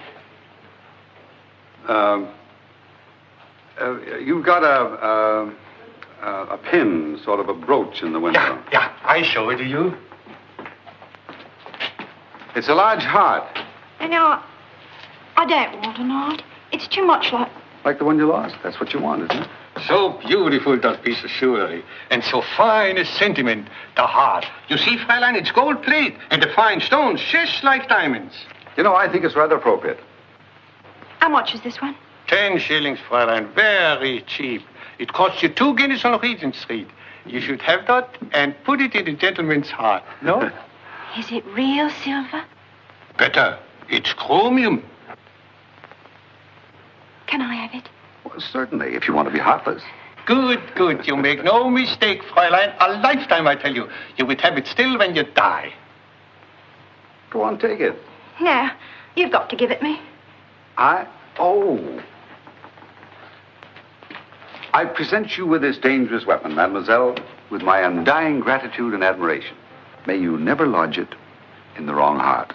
You've got a pin, sort of a brooch in the window. Yeah, I show it to you. It's a large heart. You know, I don't want an heart. It's too much like... Like the one you lost. That's what you want, isn't it? So beautiful, that piece of jewelry. And so fine a sentiment, the heart. You see, Fräulein, it's gold plate. And the fine stones, just like diamonds. You know, I think it's rather appropriate. How much is this one? 10 shillings, Fräulein. Very cheap. It costs you 2 guineas on Regent Street. You should have that and put it in the gentleman's heart. No? Is it real silver? Better. It's chromium. Can I have it? Well, certainly, if you want to be heartless. Good, good. You make no mistake, Fräulein. A lifetime, I tell you. You would have it still when you die. Go on, take it. No, you've got to give it me. Oh. I present you with this dangerous weapon, mademoiselle, with my undying gratitude and admiration. May you never lodge it in the wrong heart.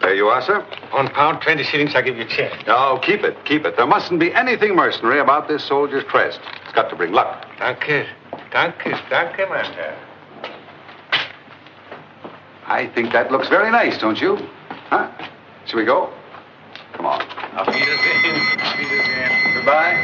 There you are, sir. £1, 20 shillings, I give you change. No, keep it, keep it. There mustn't be anything mercenary about this soldier's crest. It's got to bring luck. Danke, mein Herr. I think that looks very nice, don't you? Huh? Shall we go? Come on. Auf Wiedersehen. Auf Wiedersehen. Goodbye.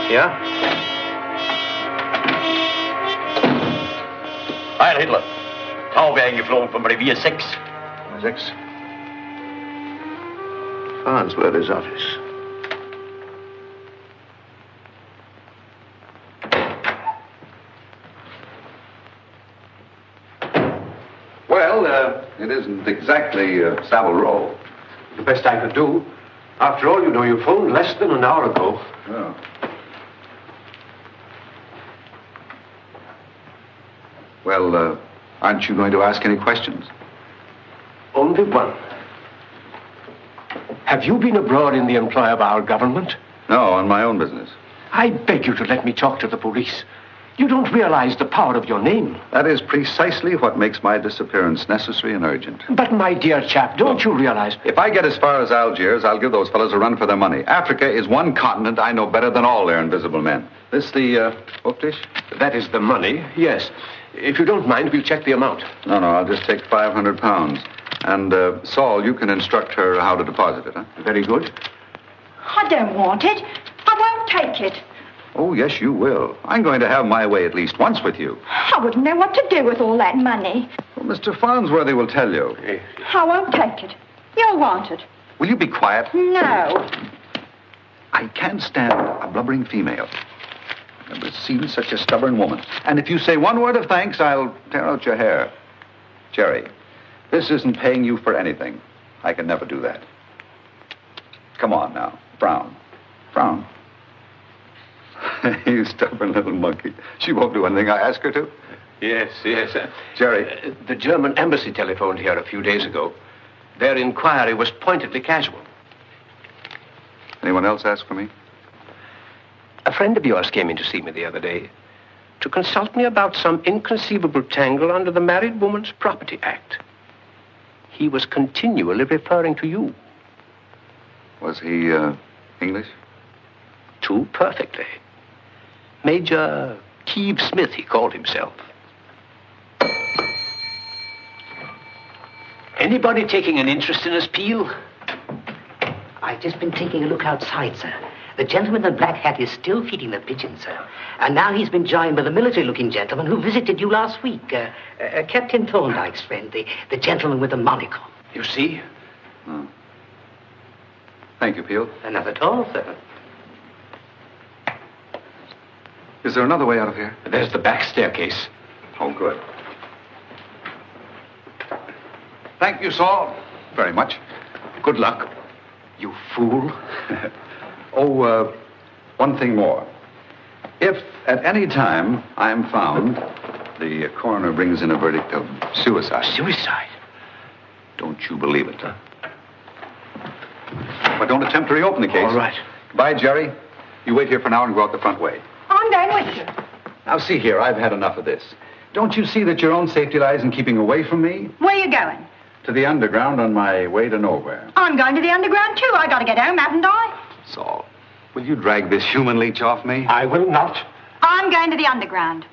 Ja? Heil Hitler. Taube eingeflogen vom Revier 6. 6? Farnsworthy's office. Well, it isn't exactly Savile Row. The best I could do. After all, you know, you phoned less than an hour ago. Oh. Well, aren't you going to ask any questions? Only one. Have you been abroad in the employ of our government? No, on my own business. I beg you to let me talk to the police. You don't realize the power of your name. That is precisely what makes my disappearance necessary and urgent. But, my dear chap, don't you realize... If I get as far as Algiers, I'll give those fellows a run for their money. Africa is one continent I know better than all their invisible men. This the book dish? That is the money, yes. If you don't mind, we'll check the amount. No, I'll just take £500. And, Saul, you can instruct her how to deposit it, huh? Very good. I don't want it. I won't take it. Oh, yes, you will. I'm going to have my way at least once with you. I wouldn't know what to do with all that money. Well, Mr. Farnsworthy will tell you. I won't take it. You'll want it. Will you be quiet? No. I can't stand a blubbering female. I've never seen such a stubborn woman. And if you say one word of thanks, I'll tear out your hair. Jerry, this isn't paying you for anything. I can never do that. Come on now. Frown. Frown. You stubborn little monkey. She won't do anything I ask her to. Yes. Jerry. The German embassy telephoned here a few days ago. Their inquiry was pointedly casual. Anyone else ask for me? A friend of yours came in to see me the other day to consult me about some inconceivable tangle under the Married Woman's Property Act. He was continually referring to you. Was he, English? Too perfectly. Major Keeve Smith, he called himself. Anybody taking an interest in us, Peel? I've just been taking a look outside, sir. The gentleman in the black hat is still feeding the pigeons, sir. And now he's been joined by the military-looking gentleman who visited you last week. Captain Thorndyke's friend, the gentleman with the monocle. You see? Oh. Thank you, Peel. Not at all, sir. Is there another way out of here? There's the back staircase. Oh, good. Thank you, Saul. Very much. Good luck, you fool. One thing more. If at any time I am found, the coroner brings in a verdict of suicide. Suicide? Don't you believe it, huh? But don't attempt to reopen the case. All right. Goodbye, Jerry. You wait here for an hour and go out the front way. I'm going with you. Now, see here, I've had enough of this. Don't you see that your own safety lies in keeping away from me? Where are you going? To the underground on my way to nowhere. I'm going to the underground, too. I got to get home, haven't I? Saul, will you drag this human leech off me? I will not. I'm going to the underground.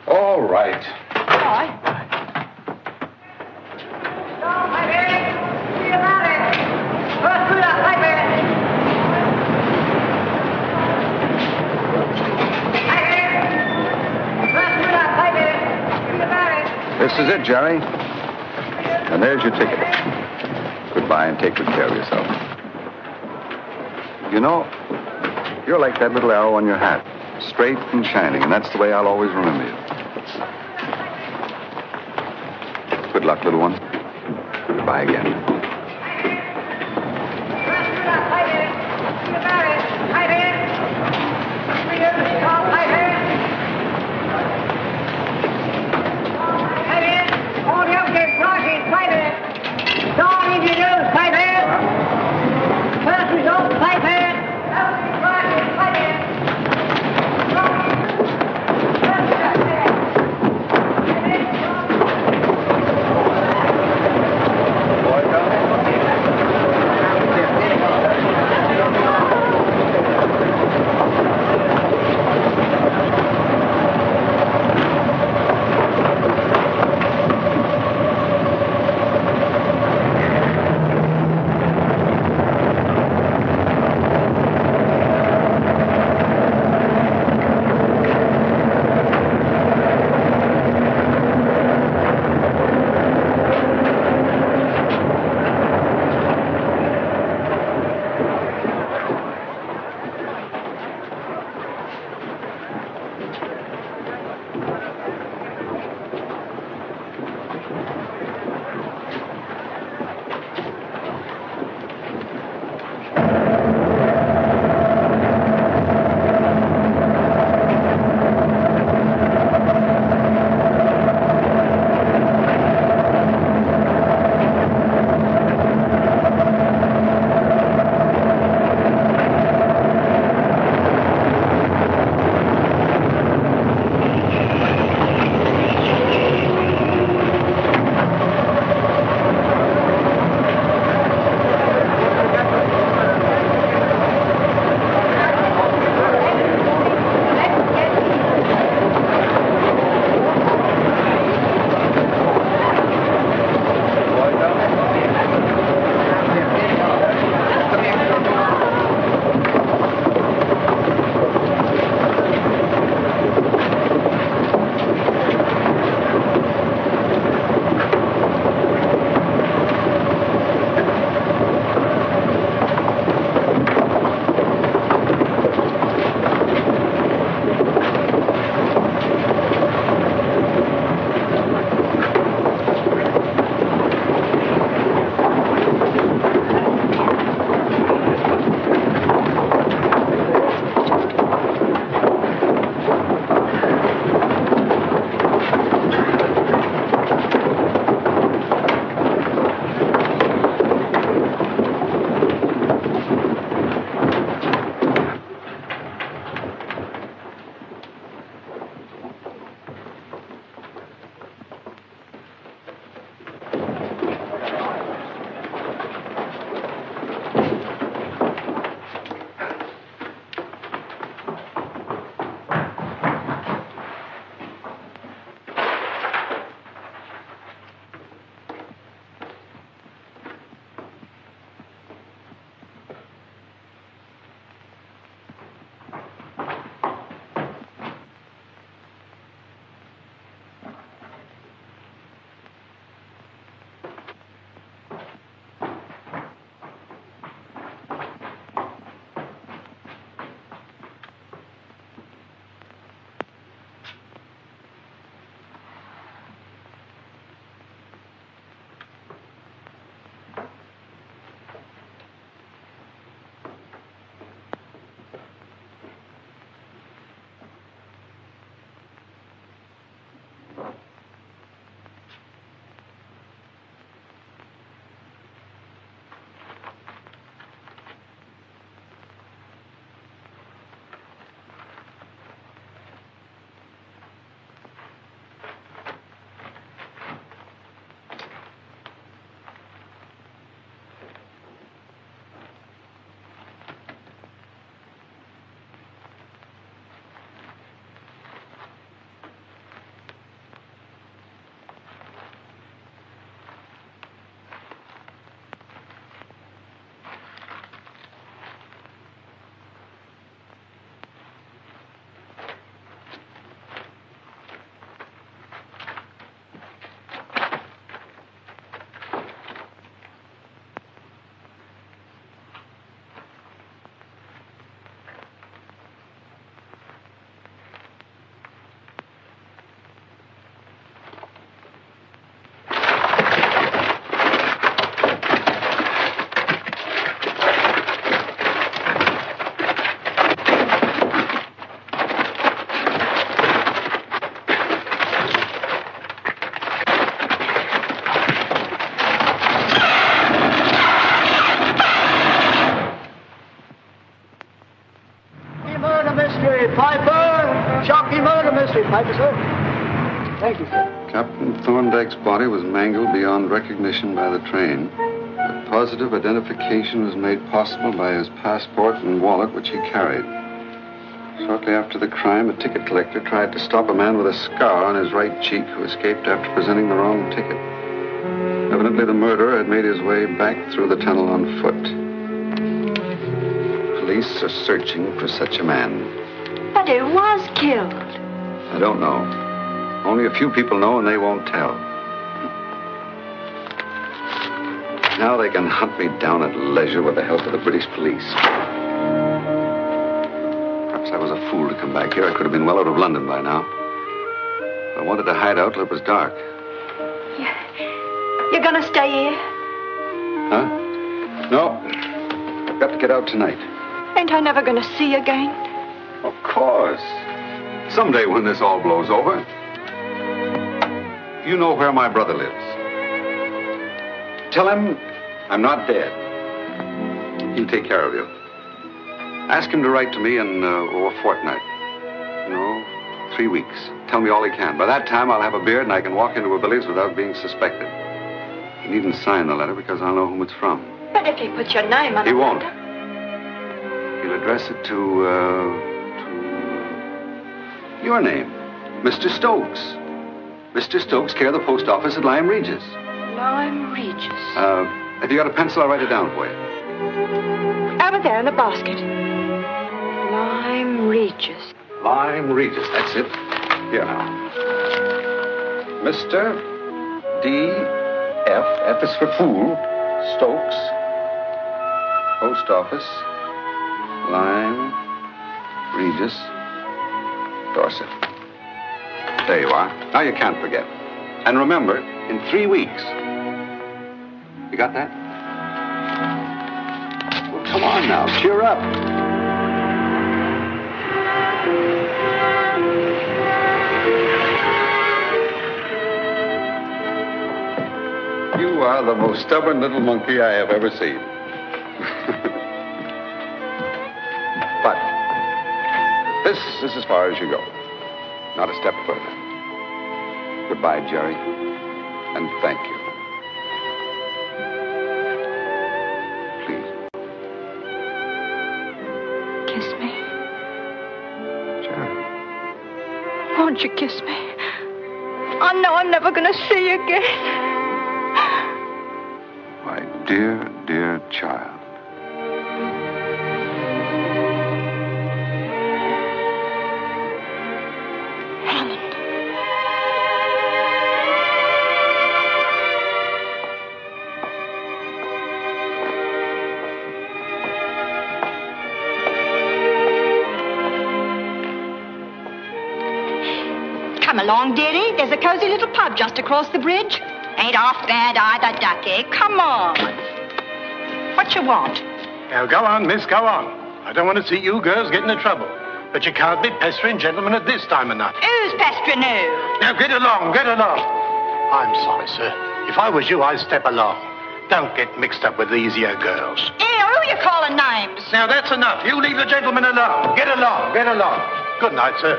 All right. Bye. This is it, Jerry. And there's your ticket. Goodbye and take good care of yourself. You know, you're like that little arrow on your hat. Straight and shining, and that's the way I'll always remember you. Good luck, little one. Goodbye again. Boy, mystery, Piper. Shocking murder mystery, Piper, sir. Thank you, sir. Captain Thorndyke's body was mangled beyond recognition by the train. But positive identification was made possible by his passport and wallet, which he carried. Shortly after the crime, a ticket collector tried to stop a man with a scar on his right cheek who escaped after presenting the wrong ticket. Evidently, the murderer had made his way back through the tunnel on foot. Police are searching for such a man. But who was killed? I don't know. Only a few people know, and they won't tell. Now they can hunt me down at leisure with the help of the British police. Perhaps I was a fool to come back here. I could have been well out of London by now. I wanted to hide out till it was dark. You're gonna stay here? Huh? No. I've got to get out tonight. Ain't I never gonna see you again? Of course. Someday when this all blows over. You know where my brother lives. Tell him I'm not dead. He'll take care of you. Ask him to write to me in a fortnight. No, 3 weeks. Tell me all he can. By that time, I'll have a beard and I can walk into a village without being suspected. He needn't sign the letter because I'll know whom it's from. But if he puts your name on it... He won't. He'll address it to your name, Mr. Stokes. Mr. Stokes, care of the post office at Lyme Regis. Lyme Regis. Have you got a pencil? I'll write it down for you. Over there in the basket. Lyme Regis. Lyme Regis, that's it. Here now. Mr. D.F., F is for fool, Stokes, post office, Lyme Regis, Dorset. There you are. Now you can't forget. And remember, in 3 weeks. You got that? Well, come on now. Cheer up. You are the most stubborn little monkey I have ever seen. But this is as far as you go. Not a step further. Goodbye, Jerry. And thank you. Please. Kiss me. Jerry. Won't you kiss me? I know I'm never going to see you again. My dear, dear child. Come along, dearie. There's a cozy little pub just across the bridge. Ain't half bad either, ducky. Come on. What you want? Now, go on, miss, go on. I don't want to see you girls get into trouble. But you can't be pestering gentlemen at this time of night. Who's pestering who? Now, get along, get along. I'm sorry, sir. If I was you, I'd step along. Don't get mixed up with these here girls. Here, who you calling names? Now, that's enough. You leave the gentleman alone. Get along, get along. Good night, sir.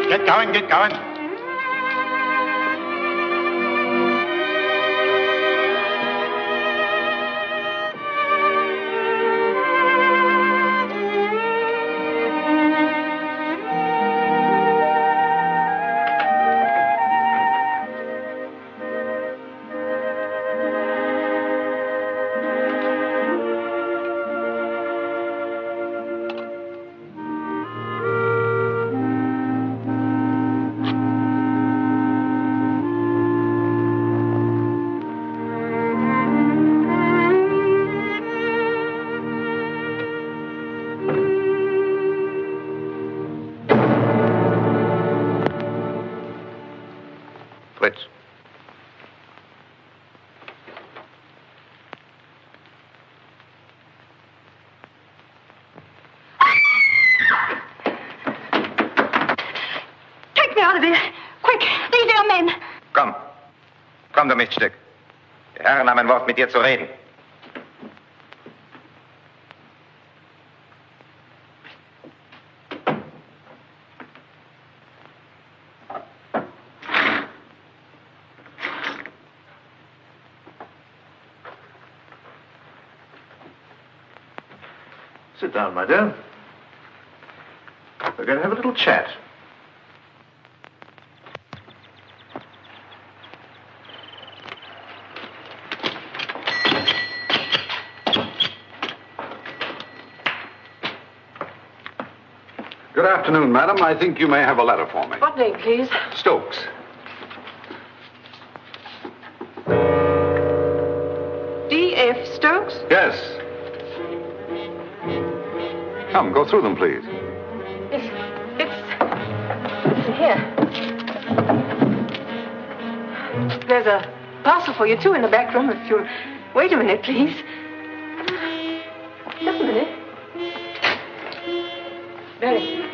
Get going, get going. out of here. Quick, these are your men. Komm. Komm, du Miststück. Die Herren haben ein Wort mit dir zu reden. Sit down, my dear. We're going to have a little chat. Good afternoon, madam. I think you may have a letter for me. What name, please? Stokes. D.F. Stokes? Yes. Come, go through them, please. It's here. There's a parcel for you, too, in the back room, if you'll wait a minute, please. Just a minute. Very.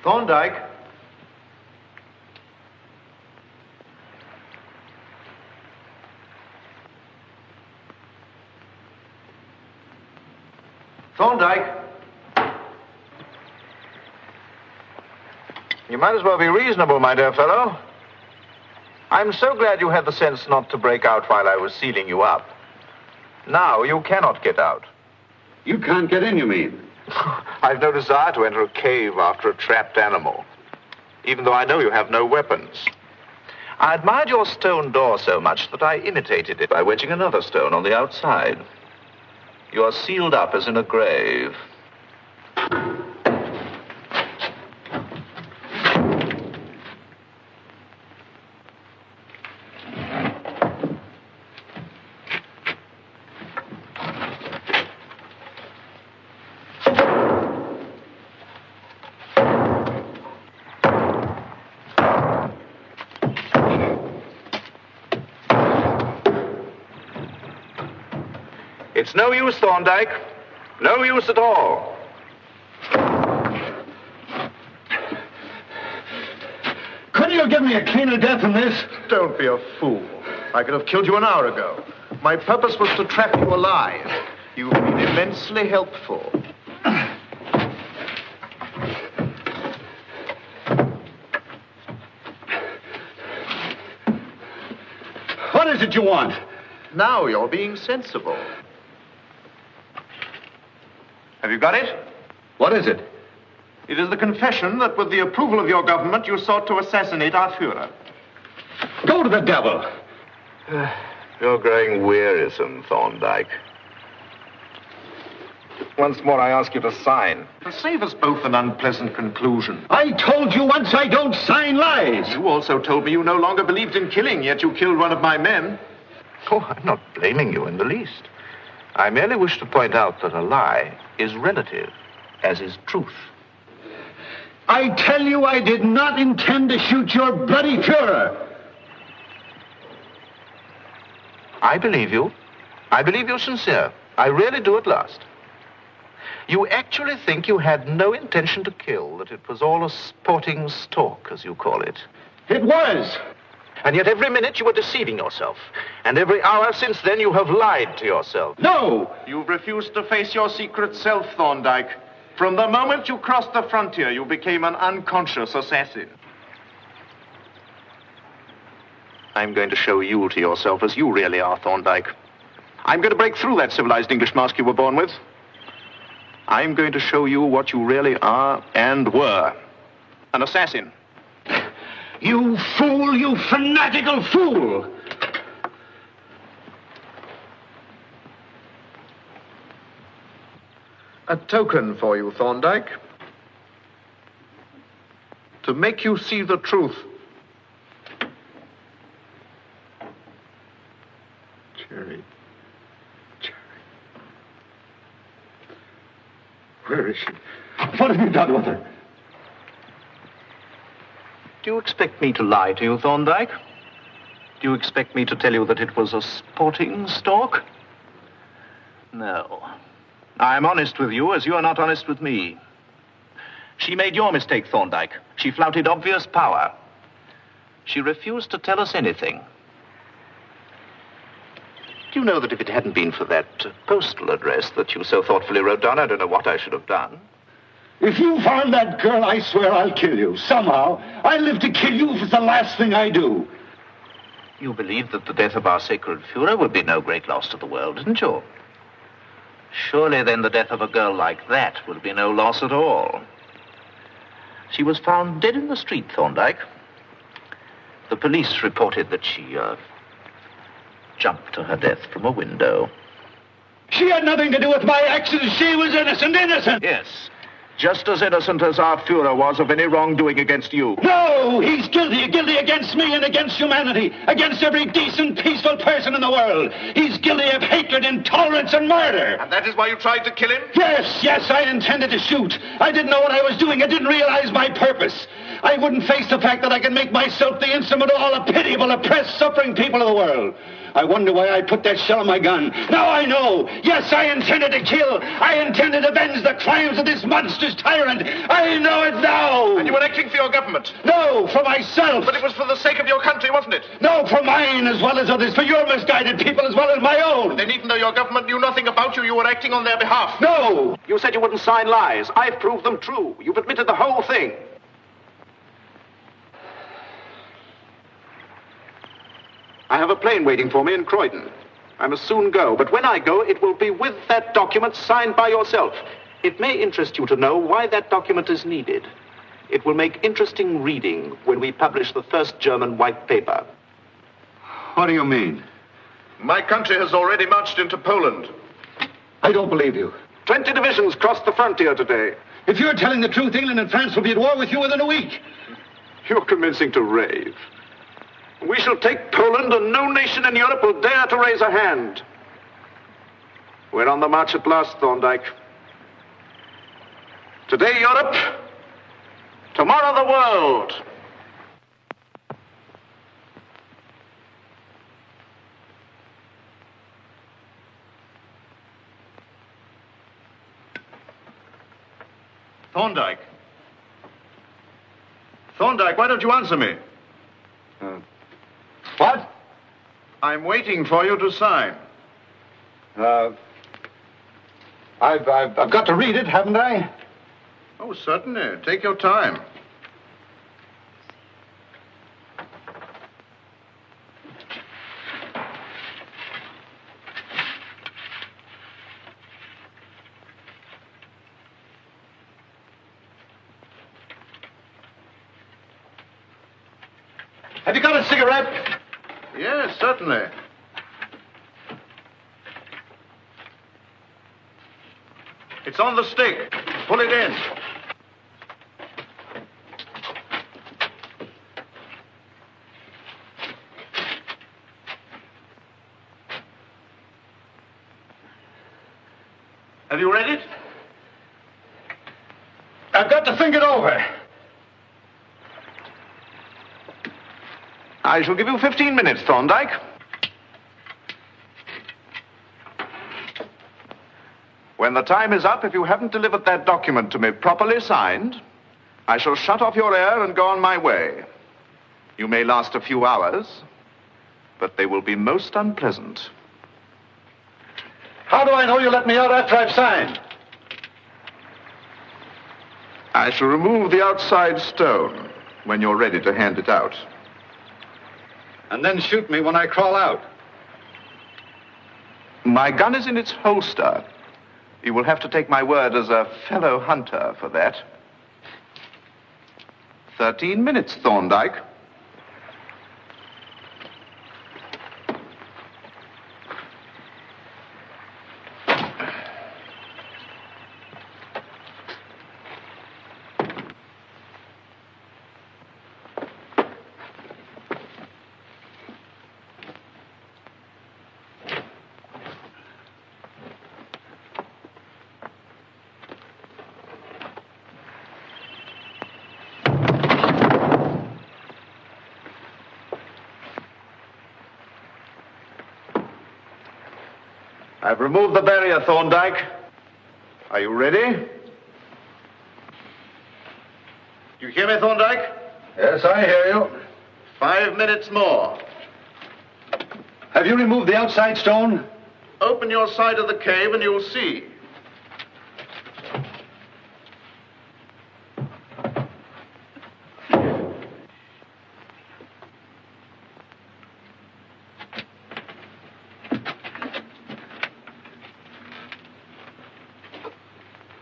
Thorndike. Thorndike. You might as well be reasonable, my dear fellow. I'm so glad you had the sense not to break out while I was sealing you up. Now you cannot get out. You can't get in, you mean? I've no desire to enter a cave after a trapped animal, even though I know you have no weapons. I admired your stone door so much that I imitated it by wedging another stone on the outside. You are sealed up as in a grave. It's no use, Thorndike. No use at all. Couldn't you give me a cleaner death than this? Don't be a fool. I could have killed you an hour ago. My purpose was to trap you alive. You've been immensely helpful. is it you want? Now you're being sensible. Have you got it? What is it? It is the confession that with the approval of your government, you sought to assassinate our Führer. Go to the devil. You're growing wearisome, Thorndyke. Once more, I ask you to sign. To save us both an unpleasant conclusion. I told you once I don't sign lies. You also told me you no longer believed in killing, yet you killed one of my men. Oh, I'm not blaming you in the least. I merely wish to point out that a lie is relative, as is truth. I tell you I did not intend to shoot your bloody Führer. I believe you. I believe you're sincere. I really do at last. You actually think you had no intention to kill, that it was all a sporting stalk, as you call it. It was. And yet every minute you were deceiving yourself. And every hour since then you have lied to yourself. No! You've refused to face your secret self, Thorndyke. From the moment you crossed the frontier, you became an unconscious assassin. I'm going to show you to yourself as you really are, Thorndyke. I'm going to break through that civilized English mask you were born with. I'm going to show you what you really are and were. An assassin. You fool, you fanatical fool! A token for you, Thorndyke. To make you see the truth. Cherry. Where is she? What have you done with her? Do you expect me to lie to you, Thorndyke? Do you expect me to tell you that it was a sporting stalk? No. I'm honest with you as you are not honest with me. She made your mistake, Thorndyke. She flouted obvious power. She refused to tell us anything. Do you know that if it hadn't been for that postal address that you so thoughtfully wrote down, I don't know what I should have done. If you found that girl, I swear I'll kill you. Somehow. I live to kill you if it's the last thing I do. You believed that the death of our sacred Führer would be no great loss to the world, didn't you? Surely then the death of a girl like that would be no loss at all. She was found dead in the street, Thorndyke. The police reported that she jumped to her death from a window. She had nothing to do with my actions. She was innocent. Yes. Just as innocent as our Führer was of any wrongdoing against you. No, he's guilty against me and against humanity, against every decent, peaceful person in the world. He's guilty of hatred, intolerance, and murder. And that is why you tried to kill him? Yes, I intended to shoot. I didn't know what I was doing. I didn't realize my purpose. I wouldn't face the fact that I can make myself the instrument of all the pitiable, oppressed, suffering people of the world. I wonder why I put that shell in my gun. Now I know. Yes, I intended to kill. I intended to avenge the crimes of this monstrous tyrant. I know it now. And you were acting for your government? No, for myself. But it was for the sake of your country, wasn't it? No, for mine as well as others, for your misguided people as well as my own. Then even though your government knew nothing about you, you were acting on their behalf. No. You said you wouldn't sign lies. I've proved them true. You've admitted the whole thing. I have a plane waiting for me in Croydon. I must soon go, but when I go, it will be with that document signed by yourself. It may interest you to know why that document is needed. It will make interesting reading when we publish the first German white paper. What do you mean? My country has already marched into Poland. I don't believe you. 20 divisions crossed the frontier today. If you're telling the truth, England and France will be at war with you within a week. You're commencing to rave. We shall take Poland, and no nation in Europe will dare to raise a hand. We're on the march at last, Thorndyke. Today, Europe. Tomorrow, the world. Thorndyke. Thorndyke, why don't you answer me? What? I'm waiting for you to sign. I've got to read it, haven't I? Oh, certainly. Take your time. Have you got a cigarette? Yes, certainly. It's on the stick. Pull it in. Have you read it? I've got to think it over. I shall give you 15 minutes, Thorndyke. When the time is up, if you haven't delivered that document to me properly signed, I shall shut off your air and go on my way. You may last a few hours, but they will be most unpleasant. How do I know you let me out after I've signed? I shall remove the outside stone when you're ready to hand it out. And then shoot me when I crawl out. My gun is in its holster. You will have to take my word as a fellow hunter for that. 13 minutes, Thorndyke. I've removed the barrier, Thorndyke. Are you ready? You hear me, Thorndyke? Yes, I hear you. 5 minutes more. Have you removed the outside stone? Open your side of the cave and you'll see.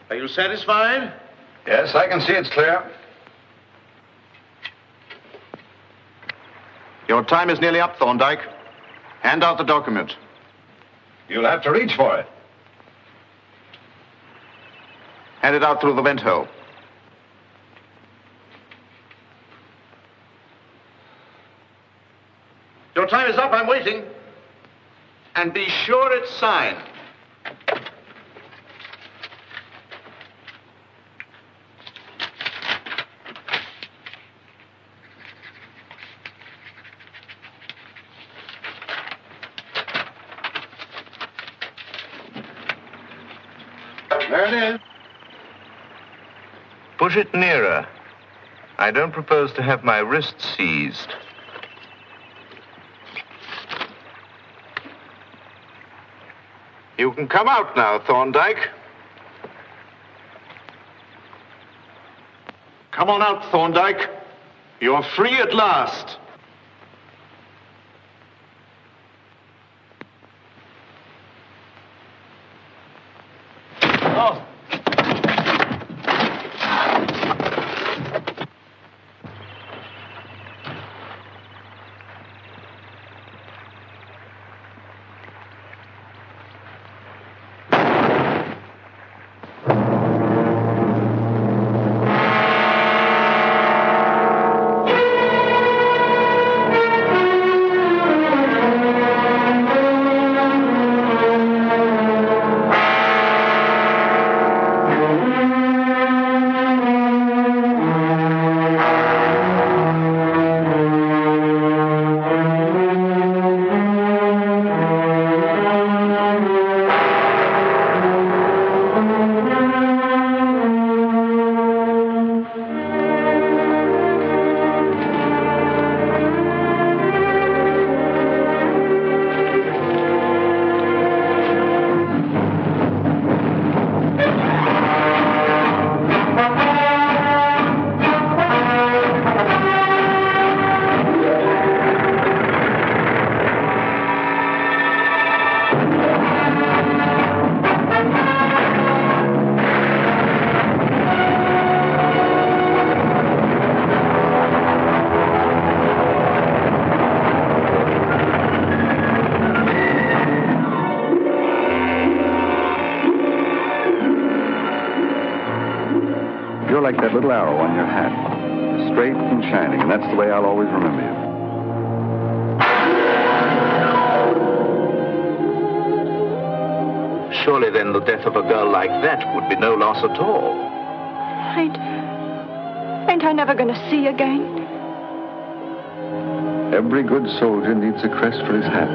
Are you satisfied? Yes, I can see it's clear. Your time is nearly up, Thorndyke. Hand out the document. You'll have to reach for it. Hand it out through the vent hole. Your time is up, I'm waiting. And be sure it's signed. There it is. Push it nearer. I don't propose to have my wrist seized. You can come out now, Thorndyke. Come on out, Thorndyke. You're free at last. Oh. You're like that little arrow on your hat. Straight and shining, and that's the way I'll always remember you. Surely then the death of a girl like that would be no loss at all. Ain't I never going to see again? Every good soldier needs a crest for his hat.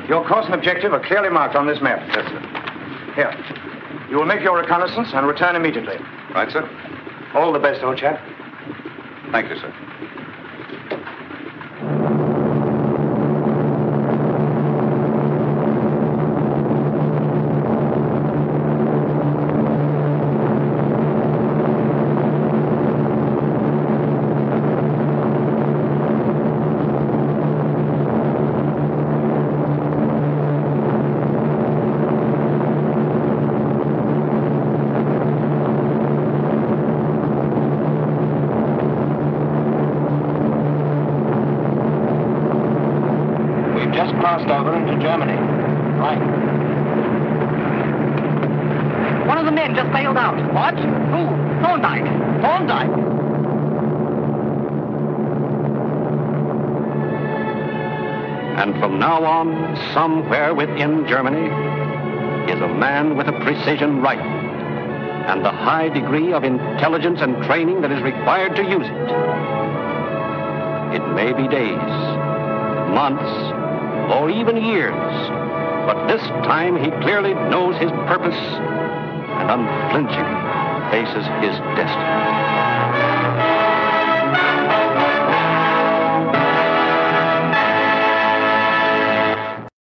Your course and objective are clearly marked on this map. Yes, sir. Here. You will make your reconnaissance and return immediately. Right, sir. All the best, old chap. Thank you, sir. Crossed over into Germany. Right. One of the men just bailed out. What? Who? Thorndike. Thorndike? And from now on, somewhere within Germany, is a man with a precision rifle and the high degree of intelligence and training that is required to use it. It may be days, months, or even years, but this time he clearly knows his purpose and unflinchingly faces his destiny.